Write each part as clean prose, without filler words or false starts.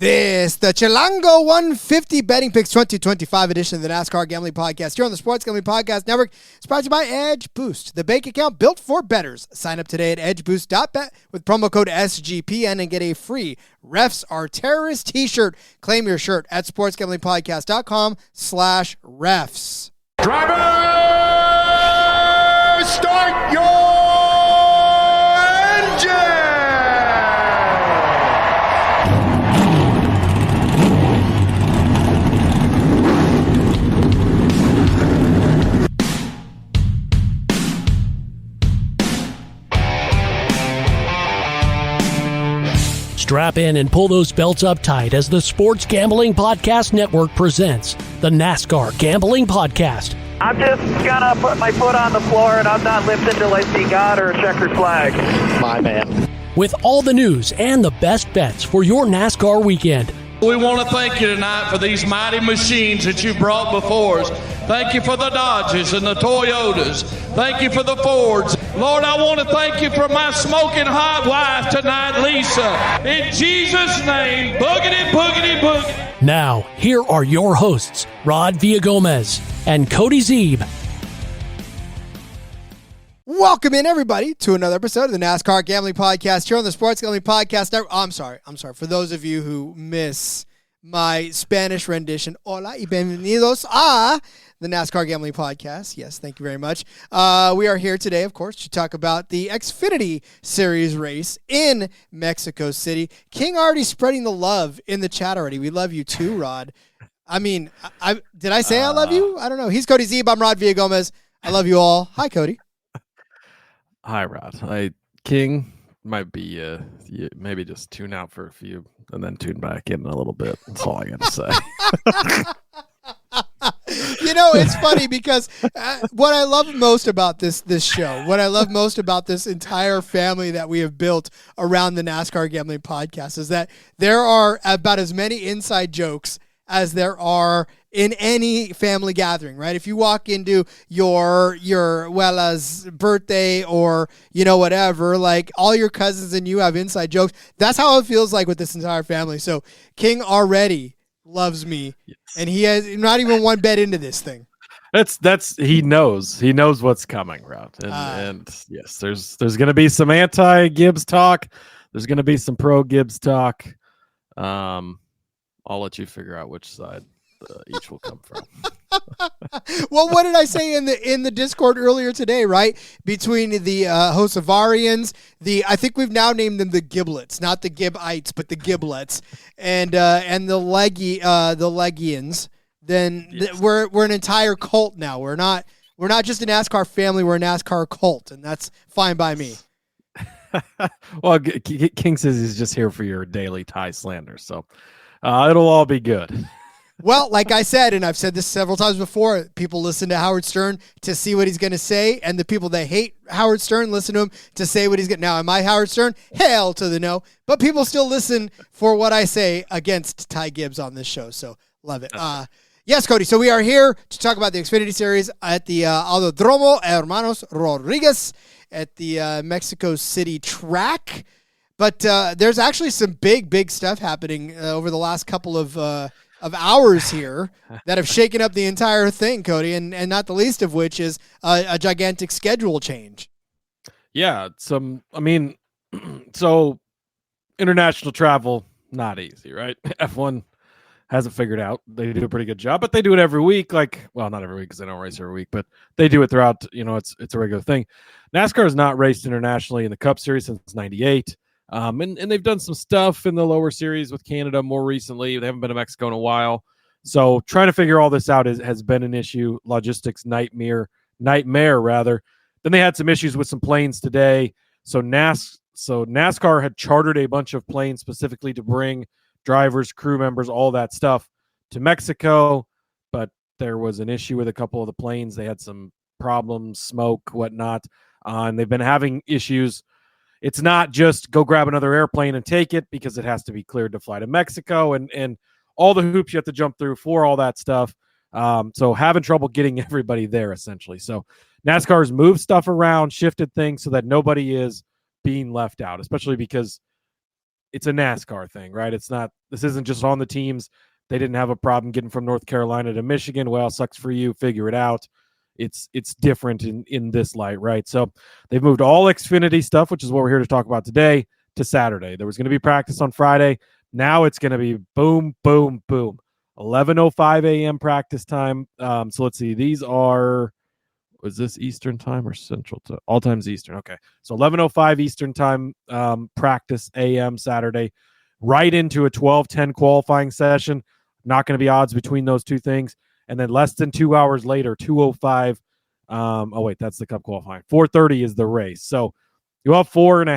The Chilango 150 Betting Picks 2025 edition of the NASCAR Gambling Podcast here on the Sports Gambling Podcast Network. It's brought to you by Edge Boost, the bank account built for bettors. Sign up today at edgeboost.bet with promo code SGPN and get a free Refs Are Terrorists t-shirt. Claim your shirt at sportsgamblingpodcast.com/refs. Driver, start your engine! Strap in and pull those belts up tight as the Sports Gambling Podcast Network presents the NASCAR Gambling Podcast. I'm just gonna put my foot on the floor and I'm not lifting till I see God or a checkered flag. My man. With all the news and the best bets for your NASCAR weekend. We want to thank you tonight for these mighty machines that you brought before us. Thank you for the Dodges and the Toyotas. Thank you for the Fords. Lord, I want to thank you for my smoking hot wife tonight, Lisa. In Jesus' name, boogity, boogity, boogity. Now, here are your hosts, Rod Villagomez and Cody Zeeb. Welcome in, everybody, to another episode of the NASCAR Gambling Podcast here on the Sports Gambling Podcast Network. I'm sorry. For those of you who miss my Spanish rendition, hola y bienvenidos a the NASCAR Gambling Podcast. Yes, thank you very much. We are here today, of course, to talk about the Xfinity Series race in Mexico City. King already spreading the love in the chat already. We love you too, Rod. I mean, did I say I love you? I don't know. He's Cody Zeeb. I'm Rod Villagomez. I love you all. Hi, Cody. Hi, Rod. King might be maybe just tune out for a few and then tune back in a little bit. That's all I got to say. You know, it's funny because what I love most about this show, what I love most about this entire family that we have built around the NASCAR Gambling Podcast is that there are about as many inside jokes as there are in any family gathering, right? If you walk into your abuela's birthday or, whatever, like all your cousins and you have inside jokes. That's how it feels like with this entire family. So King already loves me, yes. And he has not even one bet into this thing. He knows what's coming, Rod. And yes, there's going to be some anti-Gibbs talk. There's going to be some pro-Gibbs talk. I'll let you figure out which side each will come from. Well, what did I say in the Discord earlier today, right? Between the Hosavarians, I think we've now named them the Giblets, not the Gibites, but the Giblets, and the Legians. Then yes. We're an entire cult now. We're not just a NASCAR family. We're a NASCAR cult, and that's fine by me. Well, King says he's just here for your daily Ty slander, so it'll all be good. Well, like I said, and I've said this several times before, people listen to Howard Stern to see what he's going to say, and the people that hate Howard Stern listen to him to say what he's going to. Now, am I Howard Stern? Hell to the no. But people still listen for what I say against Ty Gibbs on this show, so love it. Yes, Cody, so we are here to talk about the Xfinity Series at the Autódromo Hermanos Rodríguez at the Mexico City track. But there's actually some big stuff happening over the last couple of hours here that have shaken up the entire thing, Cody, and not the least of which is a gigantic schedule change. Yeah, so international travel, not easy, right? F1 hasn't figured out. They do a pretty good job, but they do it every week. Not every week because they don't race every week, but they do it throughout, it's a regular thing. NASCAR has not raced internationally in the Cup Series since 98. And they've done some stuff in the lower series with Canada more recently. They haven't been to Mexico in a while. So trying to figure all this out has been an issue. Logistics nightmare rather. Then they had some issues with some planes today. So NASCAR had chartered a bunch of planes specifically to bring drivers, crew members, all that stuff to Mexico. But there was an issue with a couple of the planes. They had some problems, smoke, whatnot. And they've been having issues. It's not just go grab another airplane and take it because it has to be cleared to fly to Mexico and all the hoops you have to jump through for all that stuff. So having trouble getting everybody there, essentially. So NASCAR's moved stuff around, shifted things so that nobody is being left out, especially because it's a NASCAR thing, right? This isn't just on the teams. They didn't have a problem getting from North Carolina to Michigan. Well, sucks for you. Figure it out. It's different in this light, right? So they've moved all Xfinity stuff, which is what we're here to talk about today, to Saturday. There was going to be practice on Friday. Now it's going to be boom, boom, boom. 11:05 a.m. practice time. So let's see. These are, was this Eastern time or Central time? All times Eastern. Okay. So 11:05 Eastern time practice a.m. Saturday, right into a 12:10 qualifying session. Not going to be odds between those two things. And then less than 2 hours later, 2:05. That's the Cup qualifying. 4:30 is the race. So you have 4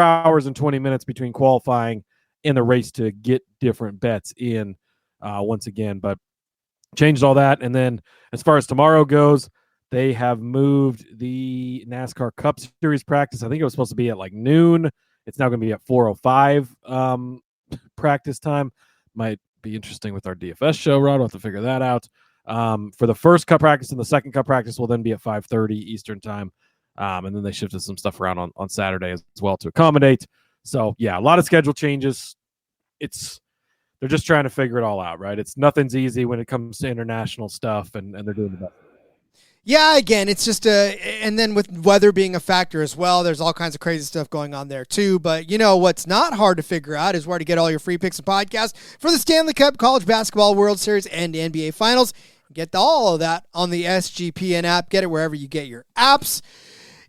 hours and 20 minutes between qualifying and the race to get different bets in once again. But changed all that. And then as far as tomorrow goes, they have moved the NASCAR Cup Series practice. I think it was supposed to be at like noon. It's now going to be at 4:05 practice time. Might be interesting with our DFS show, Rod. We'll have to figure that out. For the first Cup practice, and the second Cup practice will then be at 5:30 Eastern time. And then they shifted some stuff around on Saturday as well to accommodate. So, yeah, a lot of schedule changes. They're just trying to figure it all out, right? Nothing's easy when it comes to international stuff, and they're doing the best. Yeah, again, it's just and then with weather being a factor as well, there's all kinds of crazy stuff going on there too. But what's not hard to figure out is where to get all your free picks and podcasts for the Stanley Cup, College Basketball World Series, and NBA Finals. Get all of that on the SGPN app. Get it wherever you get your apps.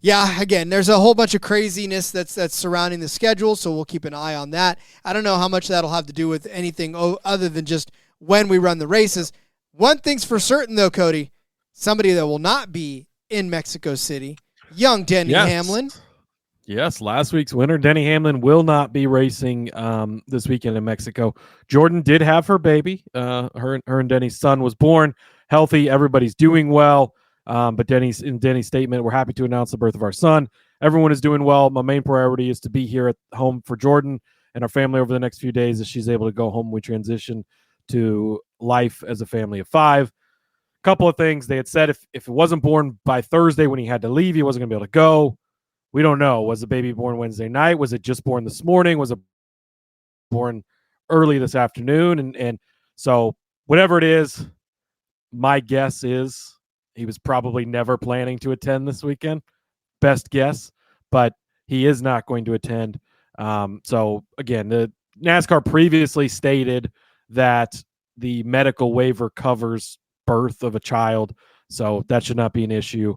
Yeah, again, there's a whole bunch of craziness that's surrounding the schedule, so we'll keep an eye on that. I don't know how much that'll have to do with anything other than just when we run the races. One thing's for certain, though, Cody. Somebody that will not be in Mexico City, young Denny Hamlin. Yes, last week's winner, Denny Hamlin, will not be racing this weekend in Mexico. Jordan did have her baby. Her and Denny's son was born healthy. Everybody's doing well. But in Denny's statement, we're happy to announce the birth of our son. Everyone is doing well. My main priority is to be here at home for Jordan and our family over the next few days as she's able to go home. We transition to life as a family of 5. Couple of things. They had said if it wasn't born by Thursday when he had to leave, he wasn't going to be able to go. We don't know. Was the baby born Wednesday night? Was it just born this morning? Was it born early this afternoon? And so whatever it is, my guess is he was probably never planning to attend this weekend. Best guess. But he is not going to attend. So again, the NASCAR previously stated that the medical waiver covers birth of a child, so that should not be an issue.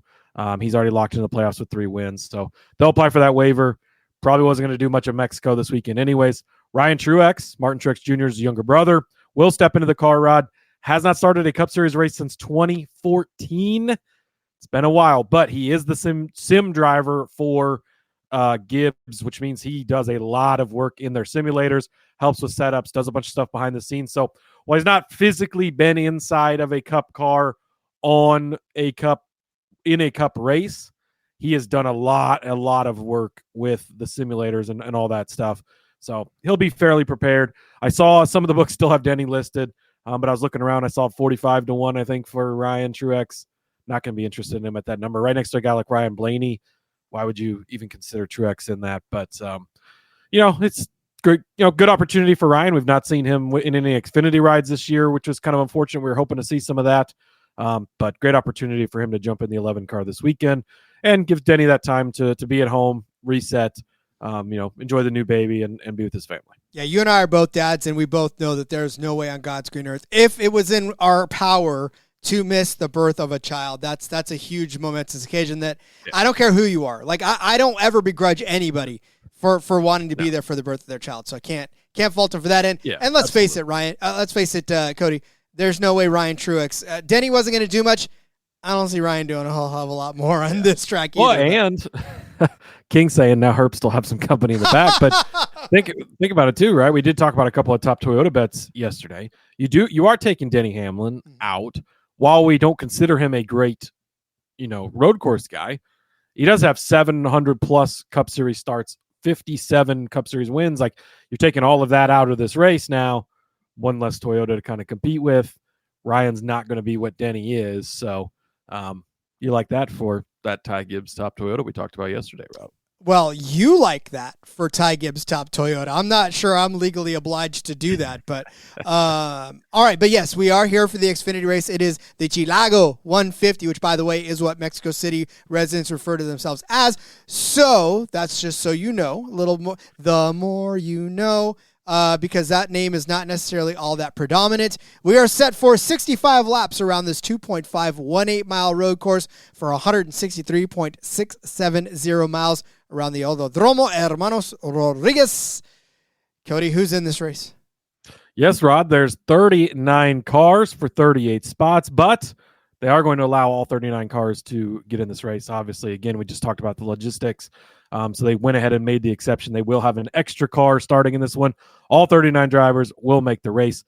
He's already locked into the playoffs with 3 wins, so they'll apply for that waiver. Probably wasn't going to do much of Mexico this weekend anyways. Ryan Truex, Martin Truex Jr.'s younger brother, will step into the car, Rod. Has not started a Cup Series race since 2014. It's been a while, but he is the sim driver for Gibbs, which means he does a lot of work in their simulators, helps with setups, does a bunch of stuff behind the scenes. So while he's not physically been inside of a Cup car in a Cup race, he has done a lot of work with the simulators and all that stuff. So he'll be fairly prepared. I saw some of the books still have Denny listed, but I was looking around. I saw 45-1, I think, for Ryan Truex. Not going to be interested in him at that number. Right next to a guy like Ryan Blaney. Why would you even consider Truex in that? But, it's great. Good opportunity for Ryan. We've not seen him in any Xfinity rides this year, which was kind of unfortunate. We were hoping to see some of that. But great opportunity for him to jump in the 11 car this weekend and give Denny that time to be at home, reset, enjoy the new baby and be with his family. Yeah, you and I are both dads, and we both know that there's no way on God's green earth, if it was in our power, to miss the birth of a child. That's a huge momentous occasion that I don't care who you are. Like, I don't ever begrudge anybody for wanting to be there for the birth of their child. So I can't fault him for that. And let's face it, Ryan. Let's face it, Cody. There's no way Ryan Truex. Denny wasn't going to do much. I don't see Ryan doing a whole hell of a lot more on this track either. Well, and King saying now Herb still have some company in the back, but think about it too, right? We did talk about a couple of top Toyota bets yesterday. You are taking Denny Hamlin out. While we don't consider him a great, road course guy, he does have 700 plus Cup Series starts, 57 Cup Series wins. Like, you're taking all of that out of this race now. One less Toyota to kind of compete with. Ryan's not going to be what Denny is. So you like that for that Ty Gibbs top Toyota we talked about yesterday, Rob? Well, you like that for Ty Gibbs Top Toyota. I'm not sure I'm legally obliged to do that, but all right. But yes, we are here for the Xfinity race. It is the Chilango 150, which, by the way, is what Mexico City residents refer to themselves as. So that's just so you know, a little more. The more you know. Because that name is not necessarily all that predominant. We are set for 65 laps around this 2.518-mile road course for 163.670 miles around the Autódromo Hermanos Rodríguez. Cody, who's in this race? Yes, Rod, there's 39 cars for 38 spots, but they are going to allow all 39 cars to get in this race. Obviously, again, we just talked about the logistics. So they went ahead and made the exception. They will have an extra car starting in this one. All 39 drivers will make the race.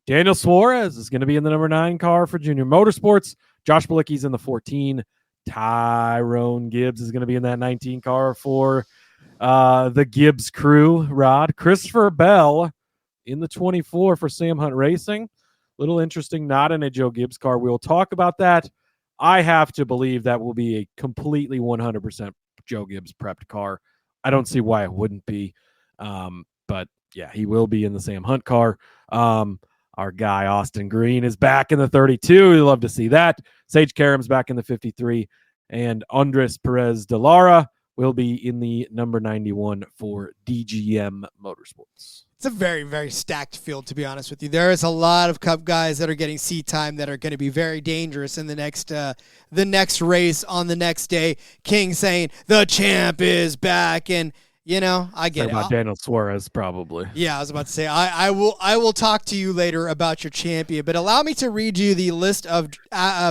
Daniel Suarez is going to be in the number 9 car for Junior Motorsports. Josh Bilicki's in the 14. Tyrone Gibbs is going to be in that 19 car for the Gibbs crew, Rod. Christopher Bell in the 24 for Sam Hunt Racing. Little interesting, not in a Joe Gibbs car. We'll talk about that. I have to believe that will be a completely 100% Joe Gibbs prepped car. I don't see why it wouldn't be. But yeah, he will be in the Sam Hunt car. Our guy Austin Green is back in the 32. We love to see that. Sage Karam's back in the 53, and Andres Perez de Lara will be in the number 91 for DGM Motorsports. It's a very, very stacked field, to be honest with you. There is a lot of Cup guys that are getting seat time that are going to be very dangerous in the next race on the next day. King saying the champ is back, and you know I get it. About Daniel Suarez, probably. Yeah, I was about to say I will talk to you later about your champion, but allow me to read you the list of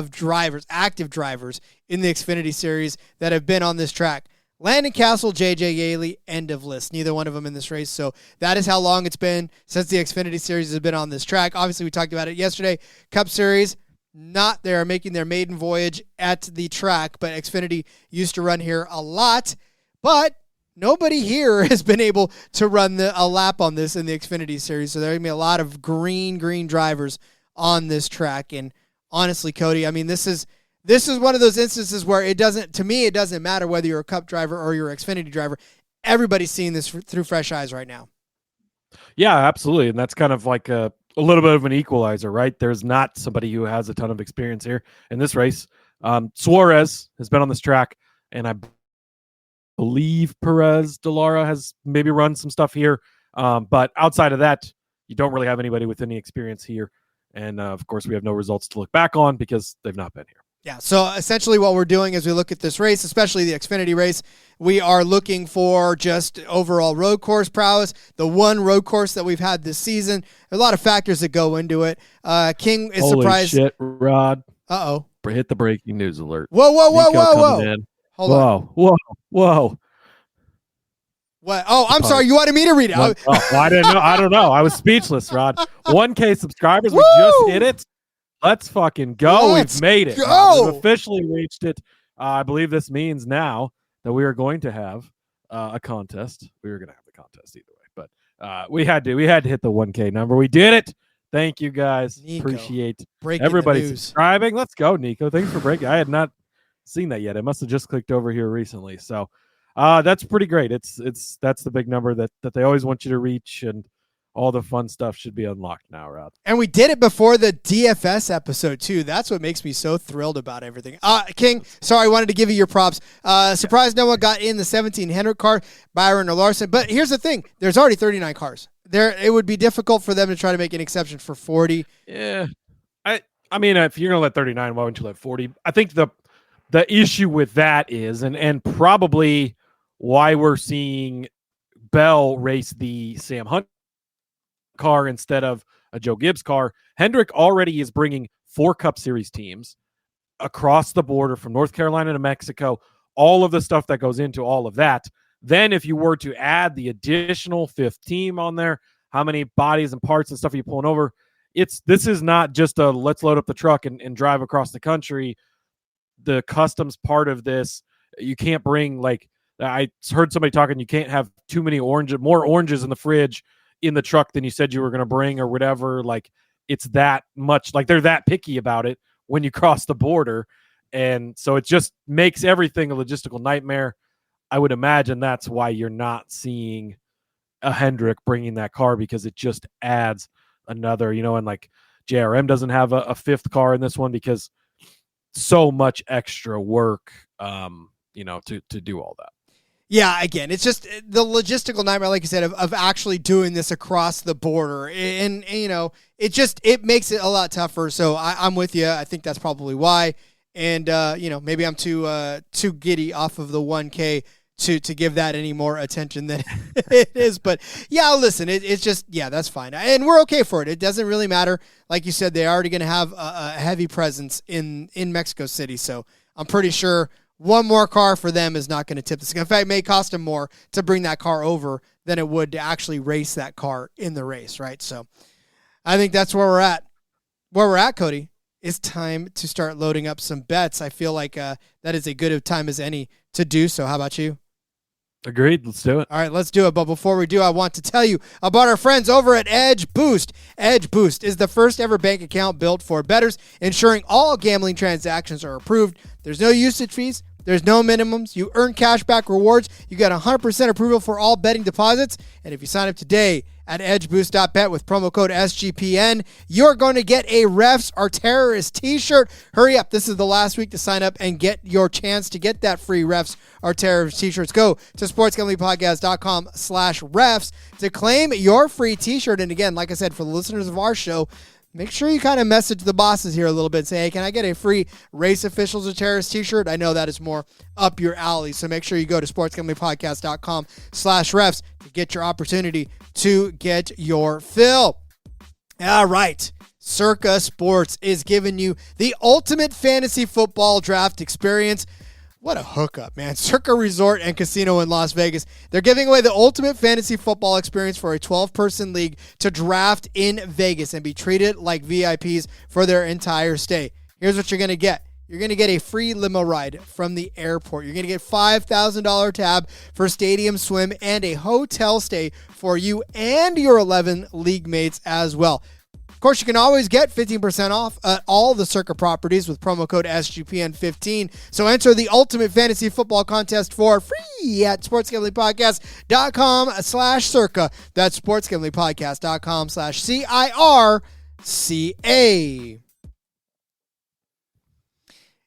drivers, active drivers in the Xfinity Series that have been on this track. Landon Castle, J.J. Yaley, end of list. Neither one of them in this race. So that is how long it's been since the Xfinity Series has been on this track. Obviously, we talked about it yesterday. Cup Series, not there, making their maiden voyage at the track, but Xfinity used to run here a lot. But nobody here has been able to run a lap on this in the Xfinity Series. So there are going to be a lot of green drivers on this track. And honestly, Cody, I mean, this is one of those instances where it doesn't matter whether you're a Cup driver or you're an Xfinity driver. Everybody's seeing this through fresh eyes right now. Yeah, absolutely. And that's kind of like a little bit of an equalizer, right? There's not somebody who has a ton of experience here in this race. Suarez has been on this track, and I believe Perez de Lara has maybe run some stuff here. But outside of that, you don't really have anybody with any experience here. And, of course, we have no results to look back on because they've not been here. Yeah, so essentially what we're doing as we look at this race, especially the Xfinity race, we are looking for just overall road course prowess, the one road course that we've had this season. There are a lot of factors that go into it. King is Holy surprised. Shit, Rod. Uh-oh. Hit the breaking news alert. Whoa. Hold on. Whoa. What? Oh, I'm sorry. You wanted me to read it. I didn't know. I don't know. I was speechless, Rod. 1K subscribers. We just hit it. Let's fucking go. We've made it. We've officially reached it. I believe this means now that we are going to have a contest. We were going to have the contest either way, but we had to hit the 1K number. We did it. Thank you guys. Nico, appreciate everybody subscribing. Let's go, Nico. Thanks for breaking. I had not seen that yet. I must have just clicked over here recently. So that's pretty great. That's the big number that they always want you to reach, and all the fun stuff should be unlocked now, Rod. And we did it before the DFS episode, too. That's what makes me so thrilled about everything. King, sorry, I wanted to give you your props. Surprised no one got in the 1700 car, Byron or Larson. But here's the thing. There's already 39 cars. It would be difficult for them to try to make an exception for 40. Yeah. I mean, if you're going to let 39, why wouldn't you let 40? I think the issue with that is, and probably why we're seeing Bell race the Sam Hunt car instead of a Joe Gibbs car. Hendrick already is bringing 4 Cup Series teams across the border from North Carolina to Mexico, all of the stuff that goes into all of that. Then if you were to add the additional 5th team on there, how many bodies and parts and stuff are you pulling over? This is not just a let's load up the truck and drive across the country. The customs part of this, you can't bring, like, I heard somebody talking, you can't have too many more oranges in the fridge in the truck than you said you were going to bring or whatever. Like, it's that much, like, they're that picky about it when you cross the border. And so it just makes everything a logistical nightmare. I would imagine that's why you're not seeing a Hendrick bringing that car, because it just adds another, and like JRM doesn't have a fifth car in this one because so much extra work, to do all that. Yeah, again, it's just the logistical nightmare, like you said, of actually doing this across the border. And it makes it a lot tougher. So I'm with you. I think that's probably why. And, maybe I'm too giddy off of the 1K to give that any more attention than it is. But, yeah, listen, it's just, yeah, that's fine. And we're okay for it. It doesn't really matter. Like you said, they're already going to have a heavy presence in Mexico City. So I'm pretty sure one more car for them is not going to tip the scale. In fact, it may cost them more to bring that car over than it would to actually race that car in the race, right? So I think that's where we're at. Where we're at, Cody, it's time to start loading up some bets. I feel like that is a good of time as any to do so. How about you? Agreed. Let's do it. All right, let's do it. But before we do, I want to tell you about our friends over at Edge Boost. Edge Boost is the first ever bank account built for bettors, ensuring all gambling transactions are approved. There's no usage fees. There's no minimums. You earn cashback rewards. You get 100% approval for all betting deposits. And if you sign up today at edgeboost.bet with promo code SGPN, you're going to get a Refs Are Terrorists t-shirt. Hurry up. This is the last week to sign up and get your chance to get that free Refs Are Terrorists t-shirts. Go to sportsgamblingpodcast.com/refs to claim your free t-shirt. And again, like I said, for the listeners of our show, make sure you kind of message the bosses here a little bit and say, hey, can I get a free Race Officials or Terrorist t-shirt? I know that is more up your alley. So make sure you go to sportsgamblingpodcast.com/refs to get your opportunity to get your fill. All right. Circa Sports is giving you the ultimate fantasy football draft experience. What a hookup, man. Circa Resort and Casino in Las Vegas. They're giving away the ultimate fantasy football experience for a 12-person league to draft in Vegas and be treated like VIPs for their entire stay. Here's what you're going to get. You're going to get a free limo ride from the airport. You're going to get $5,000 tab for stadium swim and a hotel stay for you and your 11 league mates as well. Of course, you can always get 15% off at all the Circa properties with promo code SGPN15. So enter the ultimate fantasy football contest for free at sportsgamblingpodcast.com/circa. That's sportsgamblingpodcast.com/CIRCA.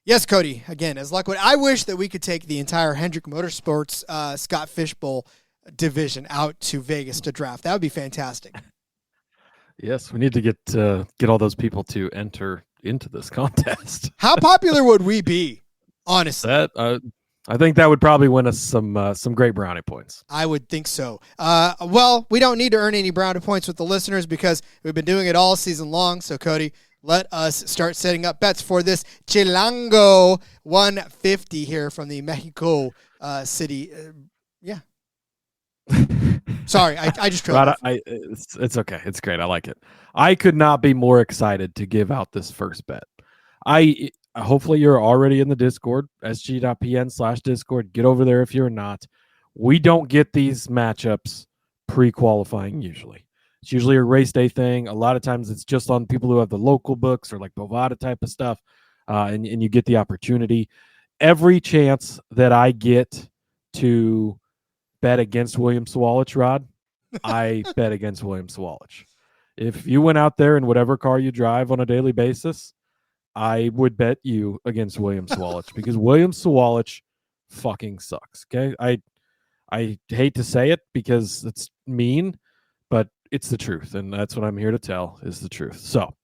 Yes, Cody. Again, as luck would, I wish that we could take the entire Hendrick Motorsports Scott Fishbowl division out to Vegas to draft. That would be fantastic. Yes, we need to get all those people to enter into this contest. How popular would we be, honestly? I think that would probably win us some great brownie points. I would think so. Well, we don't need to earn any brownie points with the listeners because we've been doing it all season long. So, Cody, let us start setting up bets for this Chilango 150 here from the Mexico City. Yeah. Sorry, I just trailed off. It's okay. It's great. I like it. I could not be more excited to give out this first bet. Hopefully you're already in the Discord, sg.pn/Discord. Get over there if you're not. We don't get these matchups pre-qualifying usually. It's usually a race day thing. A lot of times it's just on people who have the local books or like Bovada type of stuff, and you get the opportunity. Every chance that I get to bet against William Sawalich, Rod, I bet against William Sawalich. If you went out there in whatever car you drive on a daily basis, I would bet you against William Sawalich because William Sawalich fucking sucks. Okay, I hate to say it because it's mean, but it's the truth, and that's what I'm here to tell is the truth. So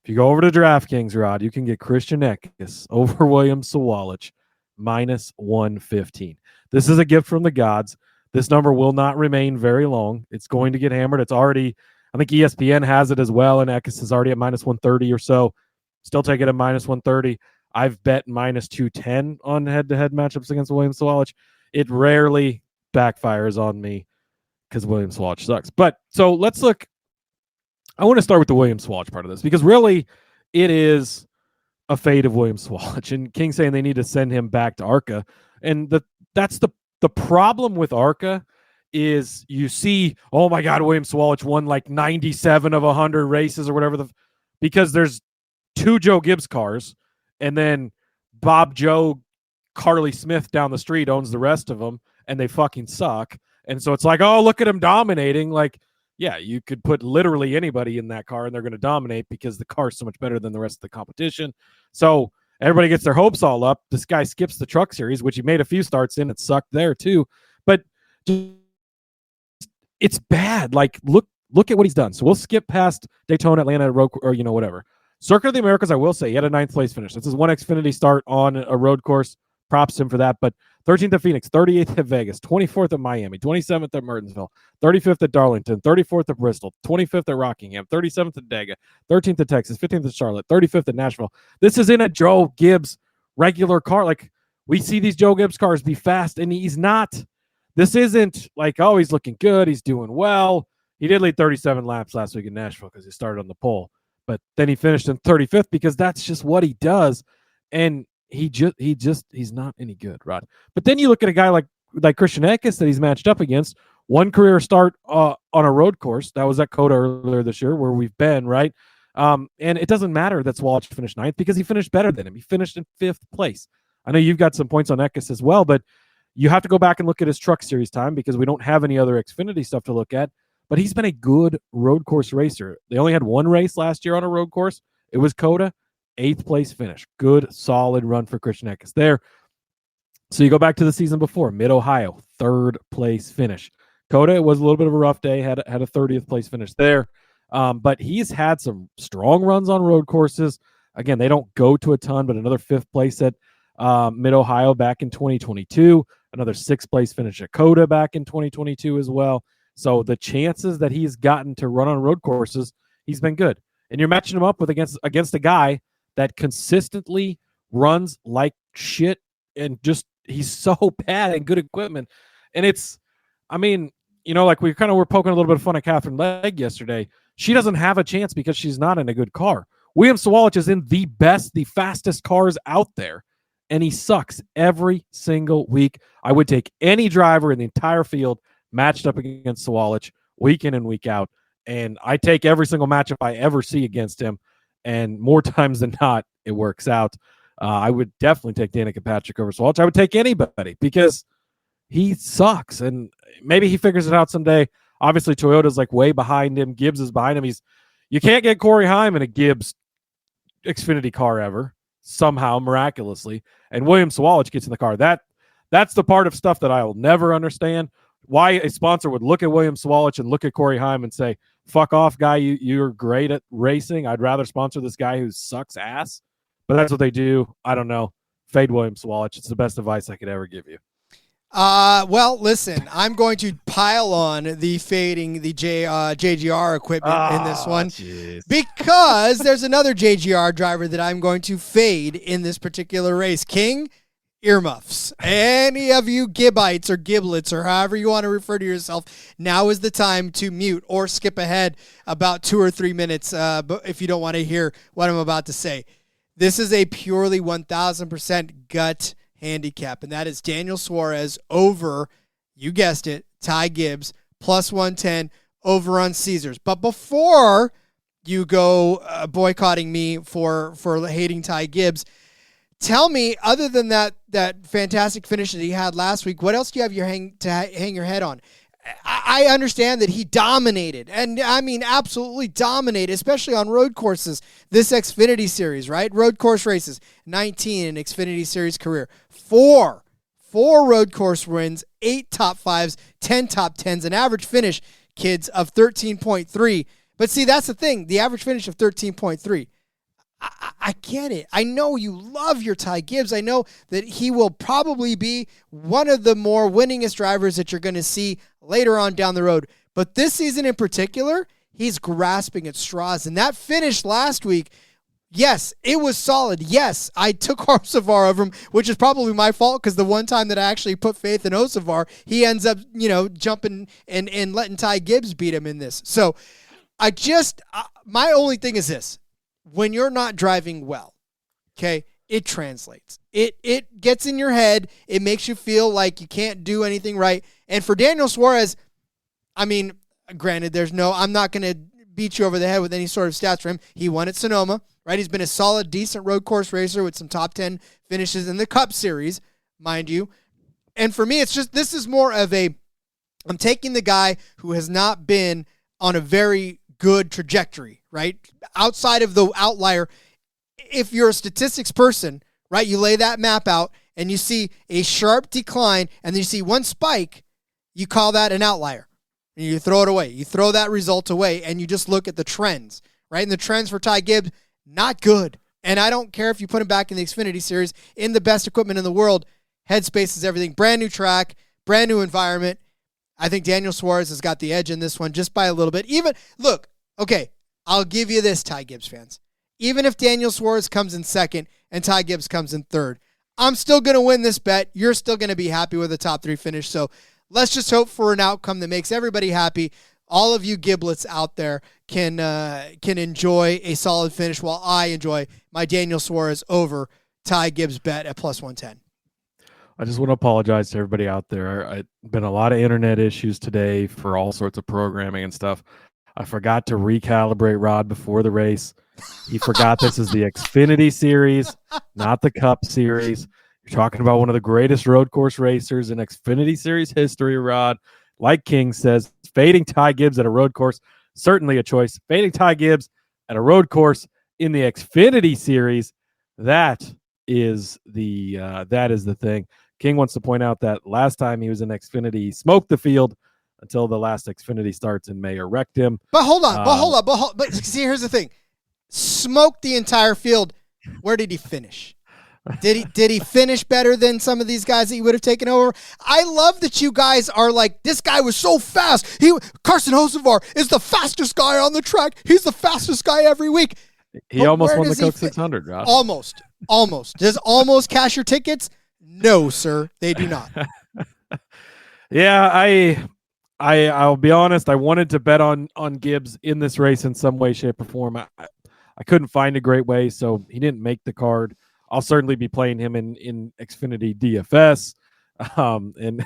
if you go over to DraftKings, Rod, you can get Christian Eckes over William Sawalich -115. This is a gift from the gods. This number will not remain very long. It's going to get hammered. It's already, I think ESPN has it as well, and Eckes is already at -130 or so. Still take it at -130. I've bet -210 on head-to-head matchups against William Sawalich. It rarely backfires on me because William Sawalich sucks. But so let's look. I want to start with the William Sawalich part of this because really it is a fate of William Sawalich. And King saying they need to send him back to ARCA. And that's the problem with ARCA is you see, oh my God, William Sawalich won like 97 of 100 races or whatever, because there's 2 Joe Gibbs cars, and then Bob Joe Carly Smith down the street owns the rest of them, and they fucking suck. And so it's like, oh, look at him dominating. Like, yeah, you could put literally anybody in that car and they're going to dominate because the car is so much better than the rest of the competition. So everybody gets their hopes all up. This guy skips the Truck Series, which he made a few starts in. It sucked there too. But it's bad. Like, look at what he's done. So we'll skip past Daytona, Atlanta, road, or whatever. Circuit of the Americas, I will say, he had a 9th place finish. This is one Xfinity start on a road course. Props to him for that. But 13th at Phoenix, 38th at Vegas, 24th at Miami, 27th at Martinsville, 35th at Darlington, 34th at Bristol, 25th at Rockingham, 37th at Dega, 13th at Texas, 15th at Charlotte, 35th at Nashville. This is in a Joe Gibbs regular car. Like, we see these Joe Gibbs cars be fast, and he's not. This isn't like, oh, he's looking good, he's doing well. He did lead 37 laps last week in Nashville because he started on the pole. But then he finished in 35th because that's just what he does. And he's not any good, Rod. But then you look at a guy like Christian Eckes that he's matched up against. One career start on a road course. That was at Coda earlier this year where we've been, right? And it doesn't matter that Swalwich finished 9th because he finished better than him. He finished in 5th place. I know you've got some points on Eckes as well, but you have to go back and look at his Truck Series time because we don't have any other Xfinity stuff to look at. But he's been a good road course racer. They only had one race last year on a road course. It was Coda. 8th place finish. Good, solid run for Christian Eckes there. So you go back to the season before, Mid-Ohio, 3rd place finish. Coda, it was a little bit of a rough day, had a 30th place finish there. But he's had some strong runs on road courses. Again, they don't go to a ton, but another 5th place at Mid-Ohio back in 2022. Another 6th place finish at Coda back in 2022 as well. So the chances that he's gotten to run on road courses, he's been good. And you're matching him up with against a guy that consistently runs like shit and just he's so bad and good equipment. And it's, I mean, like we were poking a little bit of fun at Catherine Legg yesterday. She doesn't have a chance because she's not in a good car. William Swalwich is in the fastest cars out there, and he sucks every single week. I would take any driver in the entire field matched up against Swalwich week in and week out. And I take every single matchup I ever see against him. And more times than not, it works out. I would definitely take Danica Patrick over Swalwich. I would take anybody because he sucks. And maybe he figures it out someday. Obviously, Toyota's like way behind him. Gibbs is behind him. You can't get Corey Heim in a Gibbs Xfinity car ever, somehow, miraculously. And William Swalwich gets in the car. That's the part of stuff that I will never understand. Why a sponsor would look at William Swalwich and look at Corey Heim and say, fuck off, guy, you're great at racing. I'd rather sponsor this guy who sucks ass. But that's what they do. I don't know. Fade William Swalwich. It's the best advice I could ever give you. Well, listen, I'm going to pile on the fading the JGR equipment in this one because there's another JGR driver that I'm going to fade in this particular race. King, earmuffs. Any of you Gibbites or Giblets or however you want to refer to yourself, now is the time to mute or skip ahead about 2 or 3 minutes but if you don't want to hear what I'm about to say. This is a purely 1,000% gut handicap, and that is Daniel Suarez over, you guessed it, Ty Gibbs, plus 110 over on Caesars. But before you go boycotting me for hating Ty Gibbs, tell me, other than that fantastic finish that he had last week, what else do you have to hang your head on? I understand that he dominated, and I mean absolutely dominated, especially on road courses, this Xfinity Series, right? Road course races, 19 in Xfinity Series career. 4 road course wins, 8 top 5s, 10 top 10s, an average finish, kids, of 13.3. But see, that's the thing, the average finish of 13.3. I get it. I know you love your Ty Gibbs. I know that he will probably be one of the more winningest drivers that you're going to see later on down the road. But this season in particular, he's grasping at straws. And that finish last week, yes, it was solid. Yes, I took Osavar over him, which is probably my fault because the one time that I actually put faith in Osavar, he ends up, jumping and letting Ty Gibbs beat him in this. So my only thing is this. When you're not driving well, okay, it translates. It gets in your head. It makes you feel like you can't do anything right. And for Daniel Suarez, I mean, granted, I'm not going to beat you over the head with any sort of stats for him. He won at Sonoma, right? He's been a solid, decent road course racer with some top 10 finishes in the Cup Series, mind you. And for me, it's just, this is more of I'm taking the guy who has not been on a very good trajectory, right? Outside of the outlier, if you're a statistics person, right, you lay that map out and you see a sharp decline and then you see one spike, you call that an outlier. And you throw it away. You throw that result away and you just look at the trends, right? And the trends for Ty Gibbs, not good. And I don't care if you put him back in the Xfinity Series in the best equipment in the world. Headspace is everything. Brand new track, brand new environment. I think Daniel Suarez has got the edge in this one just by a little bit. Look, okay, I'll give you this, Ty Gibbs fans. Even if Daniel Suarez comes in second and Ty Gibbs comes in third, I'm still going to win this bet. You're still going to be happy with a top 3 finish. So let's just hope for an outcome that makes everybody happy. All of you giblets out there can enjoy a solid finish while I enjoy my Daniel Suarez over Ty Gibbs bet at plus 110. I just want to apologize to everybody out there. I've been a lot of internet issues today for all sorts of programming and stuff. I forgot to recalibrate Rod before the race. He forgot this is the Xfinity Series, not the Cup Series. You're talking about one of the greatest road course racers in Xfinity Series history, Rod. Like King says, fading Ty Gibbs at a road course, certainly a choice. Fading Ty Gibbs at a road course in the Xfinity Series, that is the thing. King wants to point out that last time he was in Xfinity, he smoked the field until the last Xfinity starts in May or wrecked him. But hold on, but see, here's the thing. Smoked the entire field. Where did he finish? Did he finish better than some of these guys that you would have taken over? I love that you guys are like, this guy was so fast. Carson Hocevar is the fastest guy on the track. He's the fastest guy every week. He almost won the Coke 600, Rob. Almost. Does almost cash your tickets? No, sir, they do not. Yeah, I'll be honest. I wanted to bet on Gibbs in this race in some way, shape, or form. I couldn't find a great way, so he didn't make the card. I'll certainly be playing him in Xfinity DFS. And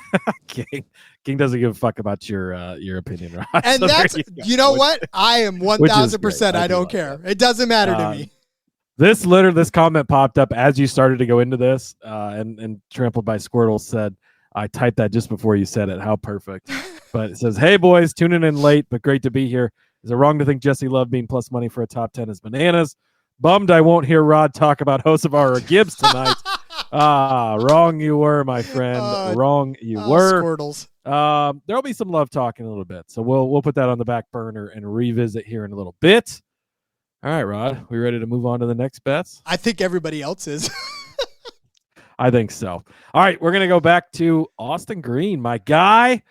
King doesn't give a fuck about your opinion, right? And so that's you know what? I am 1,000%. I don't care. It doesn't matter to me. This comment popped up as you started to go into this, and Trampled by Squirtle said, I typed that just before you said it. How perfect. But it says, hey, boys, tuning in late, but great to be here. Is it wrong to think Jesse Love being plus money for a top 10 is bananas? Bummed I won't hear Rod talk about Hocevar or Gibbs tonight. Wrong you were, my friend. Wrong you were. Squirtles. There'll be some love talk in a little bit. So we'll put that on the back burner and revisit here in a little bit. All right, Rod, we ready to move on to the next bets? I think everybody else is. I think so. All right, we're going to go back to Austin Green, my guy.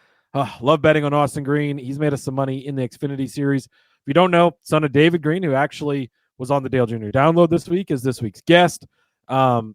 Love betting on Austin Green. He's made us some money in the Xfinity Series. If you don't know, son of David Green, who actually was on the Dale Jr. Download this week, is this week's guest. But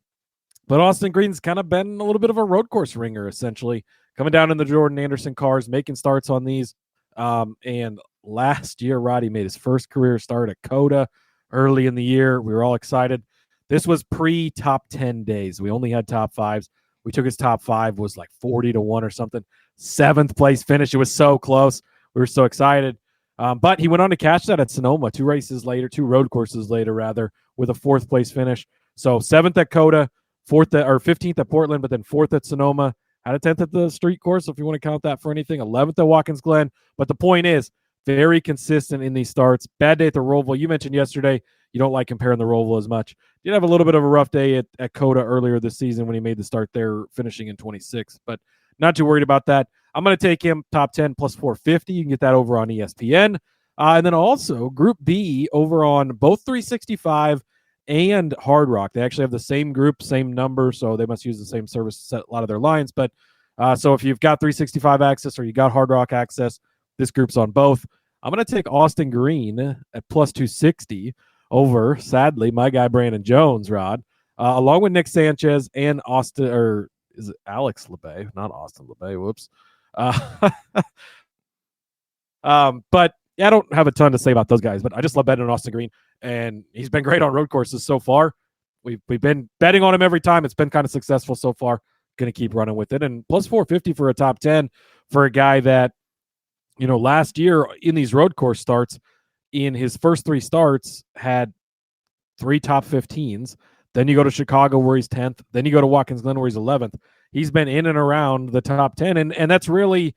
Austin Green's kind of been a little bit of a road course ringer, essentially. Coming down in the Jordan Anderson cars, making starts on these. And last year, Roddy made his first career start at Coda early in the year. We were all excited. This was pre-top 10 days. We only had top 5s. We took his top 5, was like 40-1 or something. 7th place finish. It was so close. We were so excited. But he went on to catch that at Sonoma 2 road courses later, rather, with a 4th place finish. So 7th at Coda, 15th at Portland, but then 4th at Sonoma. Had a 10th at the street course, if you want to count that for anything. 11th at Watkins Glen. But the point is, very consistent in these starts. Bad day at the Roval. You mentioned yesterday you don't like comparing the Roval as much. Did have a little bit of a rough day at Coda earlier this season when he made the start there, finishing in 26th. But not too worried about that. I'm going to take him top 10 plus 450. You can get that over on ESPN. And then also Group B over on both 365 and Hard Rock. They actually have the same group, same number, so they must use the same service to set a lot of their lines. But so if you've got 365 access or you got Hard Rock access, this group's on both. I'm going to take Austin Green at plus 260 over, sadly, my guy Brandon Jones, Rod, along with Nick Sanchez and Austin, or is it Alex LeBay? Not Austin LeBay, whoops. But yeah, I don't have a ton to say about those guys, but I just love betting on Austin Green, and he's been great on road courses so far. We've been betting on him every time. It's been kind of successful so far. Going to keep running with it. And plus 450 for a top 10 for a guy that, you know, last year in these road course starts, in his first 3 starts, had 3 top 15s. Then you go to Chicago where he's 10th. Then you go to Watkins Glen where he's 11th. he's been in and around the top 10. And that's really,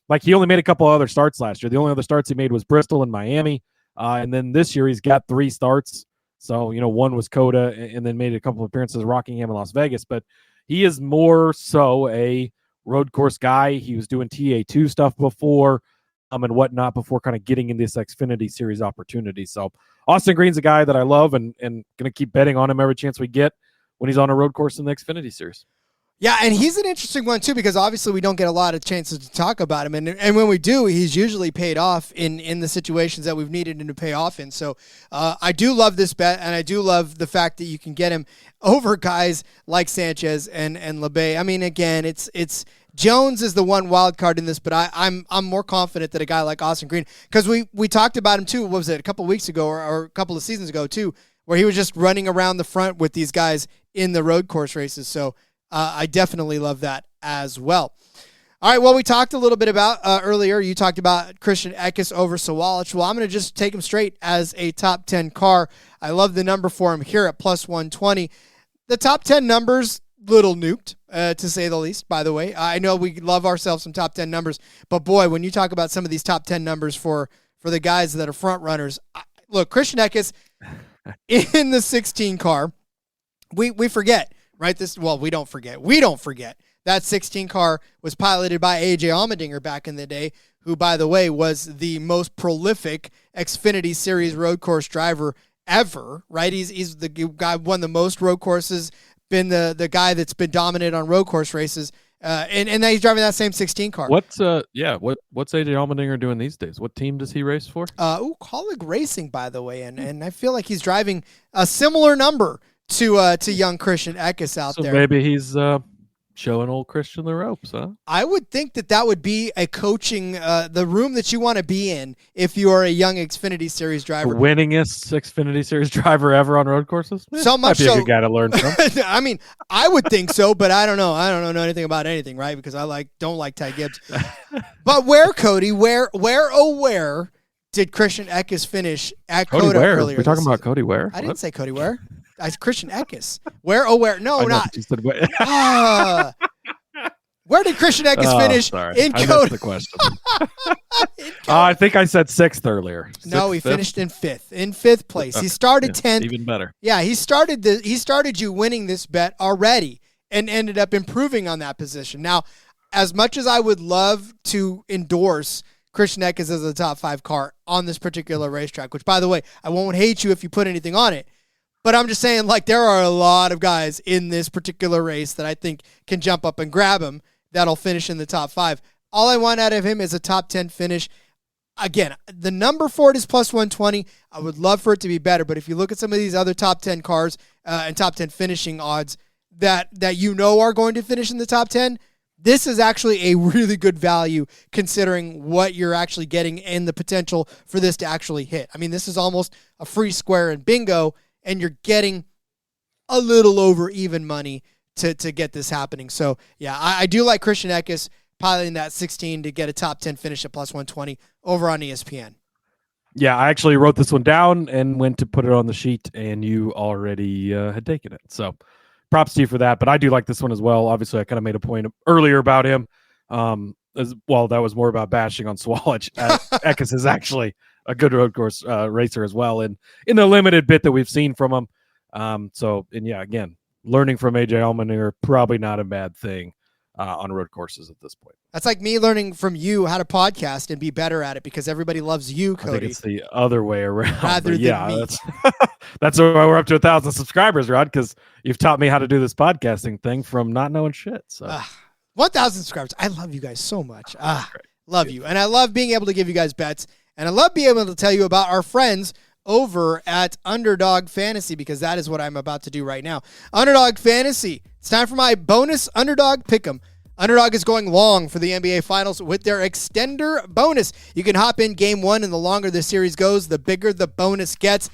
like, he only made a couple other starts last year. The only other starts he made was Bristol and Miami. And then this year he's got 3 starts. So, one was Coda, and then made a couple of appearances Rockingham and Las Vegas. But he is more so a road course guy. He was doing TA2 stuff before and whatnot before kind of getting in this Xfinity Series opportunity. So Austin Green's a guy that I love and going to keep betting on him every chance we get when he's on a road course in the Xfinity Series. Yeah, and he's an interesting one, too, because obviously we don't get a lot of chances to talk about him. And when we do, he's usually paid off in the situations that we've needed him to pay off in. So I do love this bet, and I do love the fact that you can get him over guys like Sanchez and LeBay. I mean, again, it's Jones is the one wild card in this, but I'm more confident that a guy like Austin Green, because we talked about him, too, what was it, a couple of weeks ago or a couple of seasons ago, too, where he was just running around the front with these guys in the road course races. So I definitely love that as well. All right, well, we talked a little bit about earlier. You talked about Christian Eckes over Sawalich. Well, I'm going to just take him straight as a top 10 car. I love the number for him here at plus 120. The top 10 numbers, little nuked, to say the least, by the way. I know we love ourselves some top 10 numbers, but boy, when you talk about some of these top 10 numbers for the guys that are front runners, look, Christian Eckes in the 16 car, we forget. Right? We don't forget. We don't forget that 16 car was piloted by AJ Allmendinger back in the day, who, by the way, was the most prolific Xfinity Series road course driver ever. Right? He's the guy who won the most road courses, been the guy that's been dominant on road course races, and now he's driving that same 16 car. What's AJ Allmendinger doing these days? What team does he race for? Colleague Racing, by the way, and I feel like he's driving a similar number to young Christian Eckes out there. So maybe he's showing old Christian the ropes, huh? I would think that would be a coaching, the room that you want to be in if you are a young Xfinity Series driver. The winningest Xfinity Series driver ever on road courses? So much might be so. a good guy to learn from. I mean, I would think so, but I don't know. I don't know anything about anything, right? Because I don't like Ty Gibbs. But Cody, where did Christian Eckes finish at Cody Coda Ware? earlier? We're talking about Cody Ware? I didn't say Cody Ware. Christian Eckes. Where? No, not. You said Where did Christian Eckes finish in Coda? I missed the question. I think I said 6th earlier. No, he finished in 5th. In 5th place. He started 10th. Even better. Yeah, he started you winning this bet already and ended up improving on that position. Now, as much as I would love to endorse Christian Eckes as a top 5 car on this particular racetrack, which, by the way, I won't hate you if you put anything on it, but I'm just saying, like, there are a lot of guys in this particular race that I think can jump up and grab him that'll finish in the top 5. All I want out of him is a top 10 finish. Again, the number for it is plus 120. I would love for it to be better, but if you look at some of these other top 10 cars and top 10 finishing odds that are going to finish in the top 10, this is actually a really good value considering what you're actually getting and the potential for this to actually hit. I mean, this is almost a free square in bingo, and you're getting a little over even money to get this happening. So, yeah, I do like Christian Eckes piloting that 16 to get a top 10 finish at plus 120 over on ESPN. Yeah, I actually wrote this one down and went to put it on the sheet, and you already had taken it. So props to you for that. But I do like this one as well. Obviously, I kind of made a point earlier about him. As well, that was more about bashing on Sawalich. Eckes is actually a good road course racer as well, and in the limited bit that we've seen from him. Again, learning from AJ Allmendinger, probably not a bad thing on road courses at this point. That's like me learning from you how to podcast and be better at it because everybody loves you, Cody. I think it's the other way around. Rather than me. That's why we're up to 1,000 subscribers, Rod, because you've taught me how to do this podcasting thing from not knowing shit. So 1,000 subscribers. I love you guys so much. Love you. And I love being able to give you guys bets. And I love being able to tell you about our friends over at Underdog Fantasy because that is what I'm about to do right now. Underdog Fantasy. It's time for my bonus Underdog Pick'em. Underdog is going long for the NBA Finals with their extender bonus. You can hop in game 1, and the longer the series goes, the bigger the bonus gets.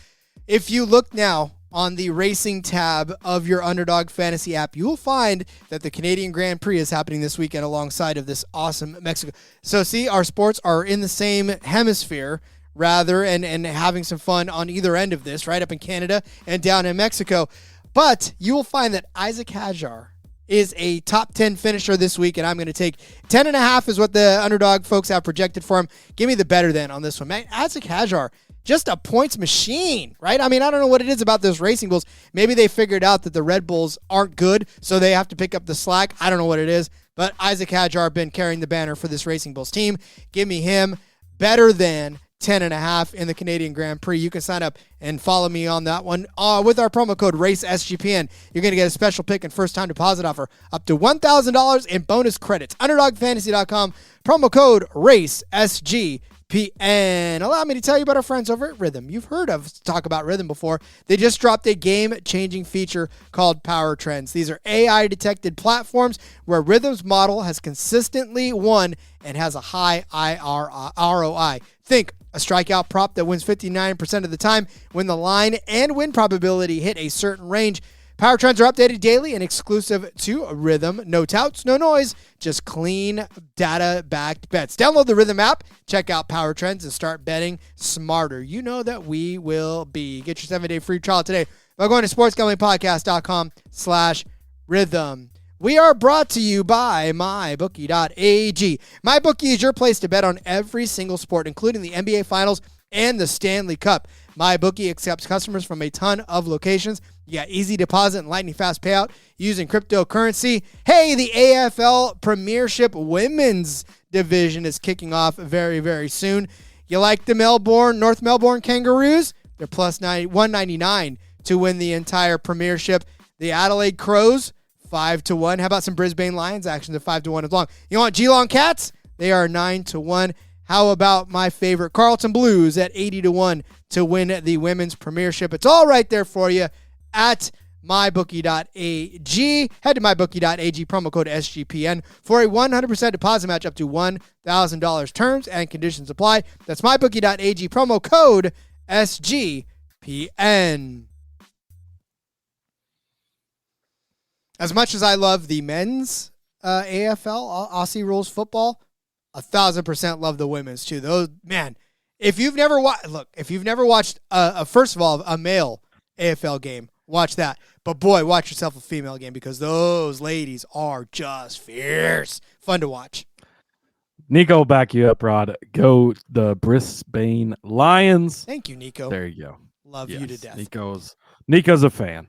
If you look now on the racing tab of your Underdog Fantasy app, you will find that the Canadian Grand Prix is happening this weekend alongside of this awesome Mexico. So see, our sports are in the same hemisphere rather and having some fun on either end of this, right up in Canada and down in Mexico. But you will find that Isaac Hajar is a top 10 finisher this week, and I'm going to take 10.5 is what the underdog folks have projected for him. Give me the better than on this one. Man, Isaac Hadjar, just a points machine, right? I mean, I don't know what it is about those Racing Bulls. Maybe they figured out that the Red Bulls aren't good, so they have to pick up the slack. I don't know what it is, but Isaac Hadjar been carrying the banner for this Racing Bulls team. Give me him better than 10.5 in the Canadian Grand Prix. You can sign up and follow me on that one. With our promo code RACESGPN, you're going to get a special pick and first-time deposit offer up to $1,000 in bonus credits. UnderdogFantasy.com, promo code RACESGPN. Allow me to tell you about our friends over at Rhythm. You've heard of talk about Rhythm before. They just dropped a game-changing feature called Power Trends. These are AI-detected platforms where Rhythm's model has consistently won and has a high ROI. Think a strikeout prop that wins 59% of the time when the line and win probability hit a certain range. Power Trends are updated daily and exclusive to Rhythm. No touts, no noise, just clean data-backed bets. Download the Rhythm app, check out Power Trends, and start betting smarter. You know that we will be. Get your 7-day free trial today by going to sportsgamblingpodcast.com/rhythm. We are brought to you by MyBookie.ag. MyBookie is your place to bet on every single sport, including the NBA Finals and the Stanley Cup. MyBookie accepts customers from a ton of locations. You got easy deposit and lightning fast payout using cryptocurrency. Hey, the AFL Premiership Women's Division is kicking off very, very soon. You like the North Melbourne Kangaroos? They're plus 199 to win the entire Premiership. The Adelaide Crows, 5-1. How about some Brisbane Lions action to 5-1 as long? You want Geelong Cats? They are 9-1. How about my favorite Carlton Blues at 80-1 to win the women's premiership? It's all right there for you at mybookie.ag. Head to mybookie.ag, promo code SGPN for a 100% deposit match up to $1,000. Terms and conditions apply. That's mybookie.ag, promo code SGPN. As much as I love the men's AFL, Aussie Rules football, 1,000% love the women's too. Those, man, if you've never watched, first of all, a male AFL game, watch that. But boy, watch yourself a female game because those ladies are just fierce. Fun to watch. Nico will back you up, Rod. Go the Brisbane Lions. Thank you, Nico. There you go. Love you to death. Nico's a fan.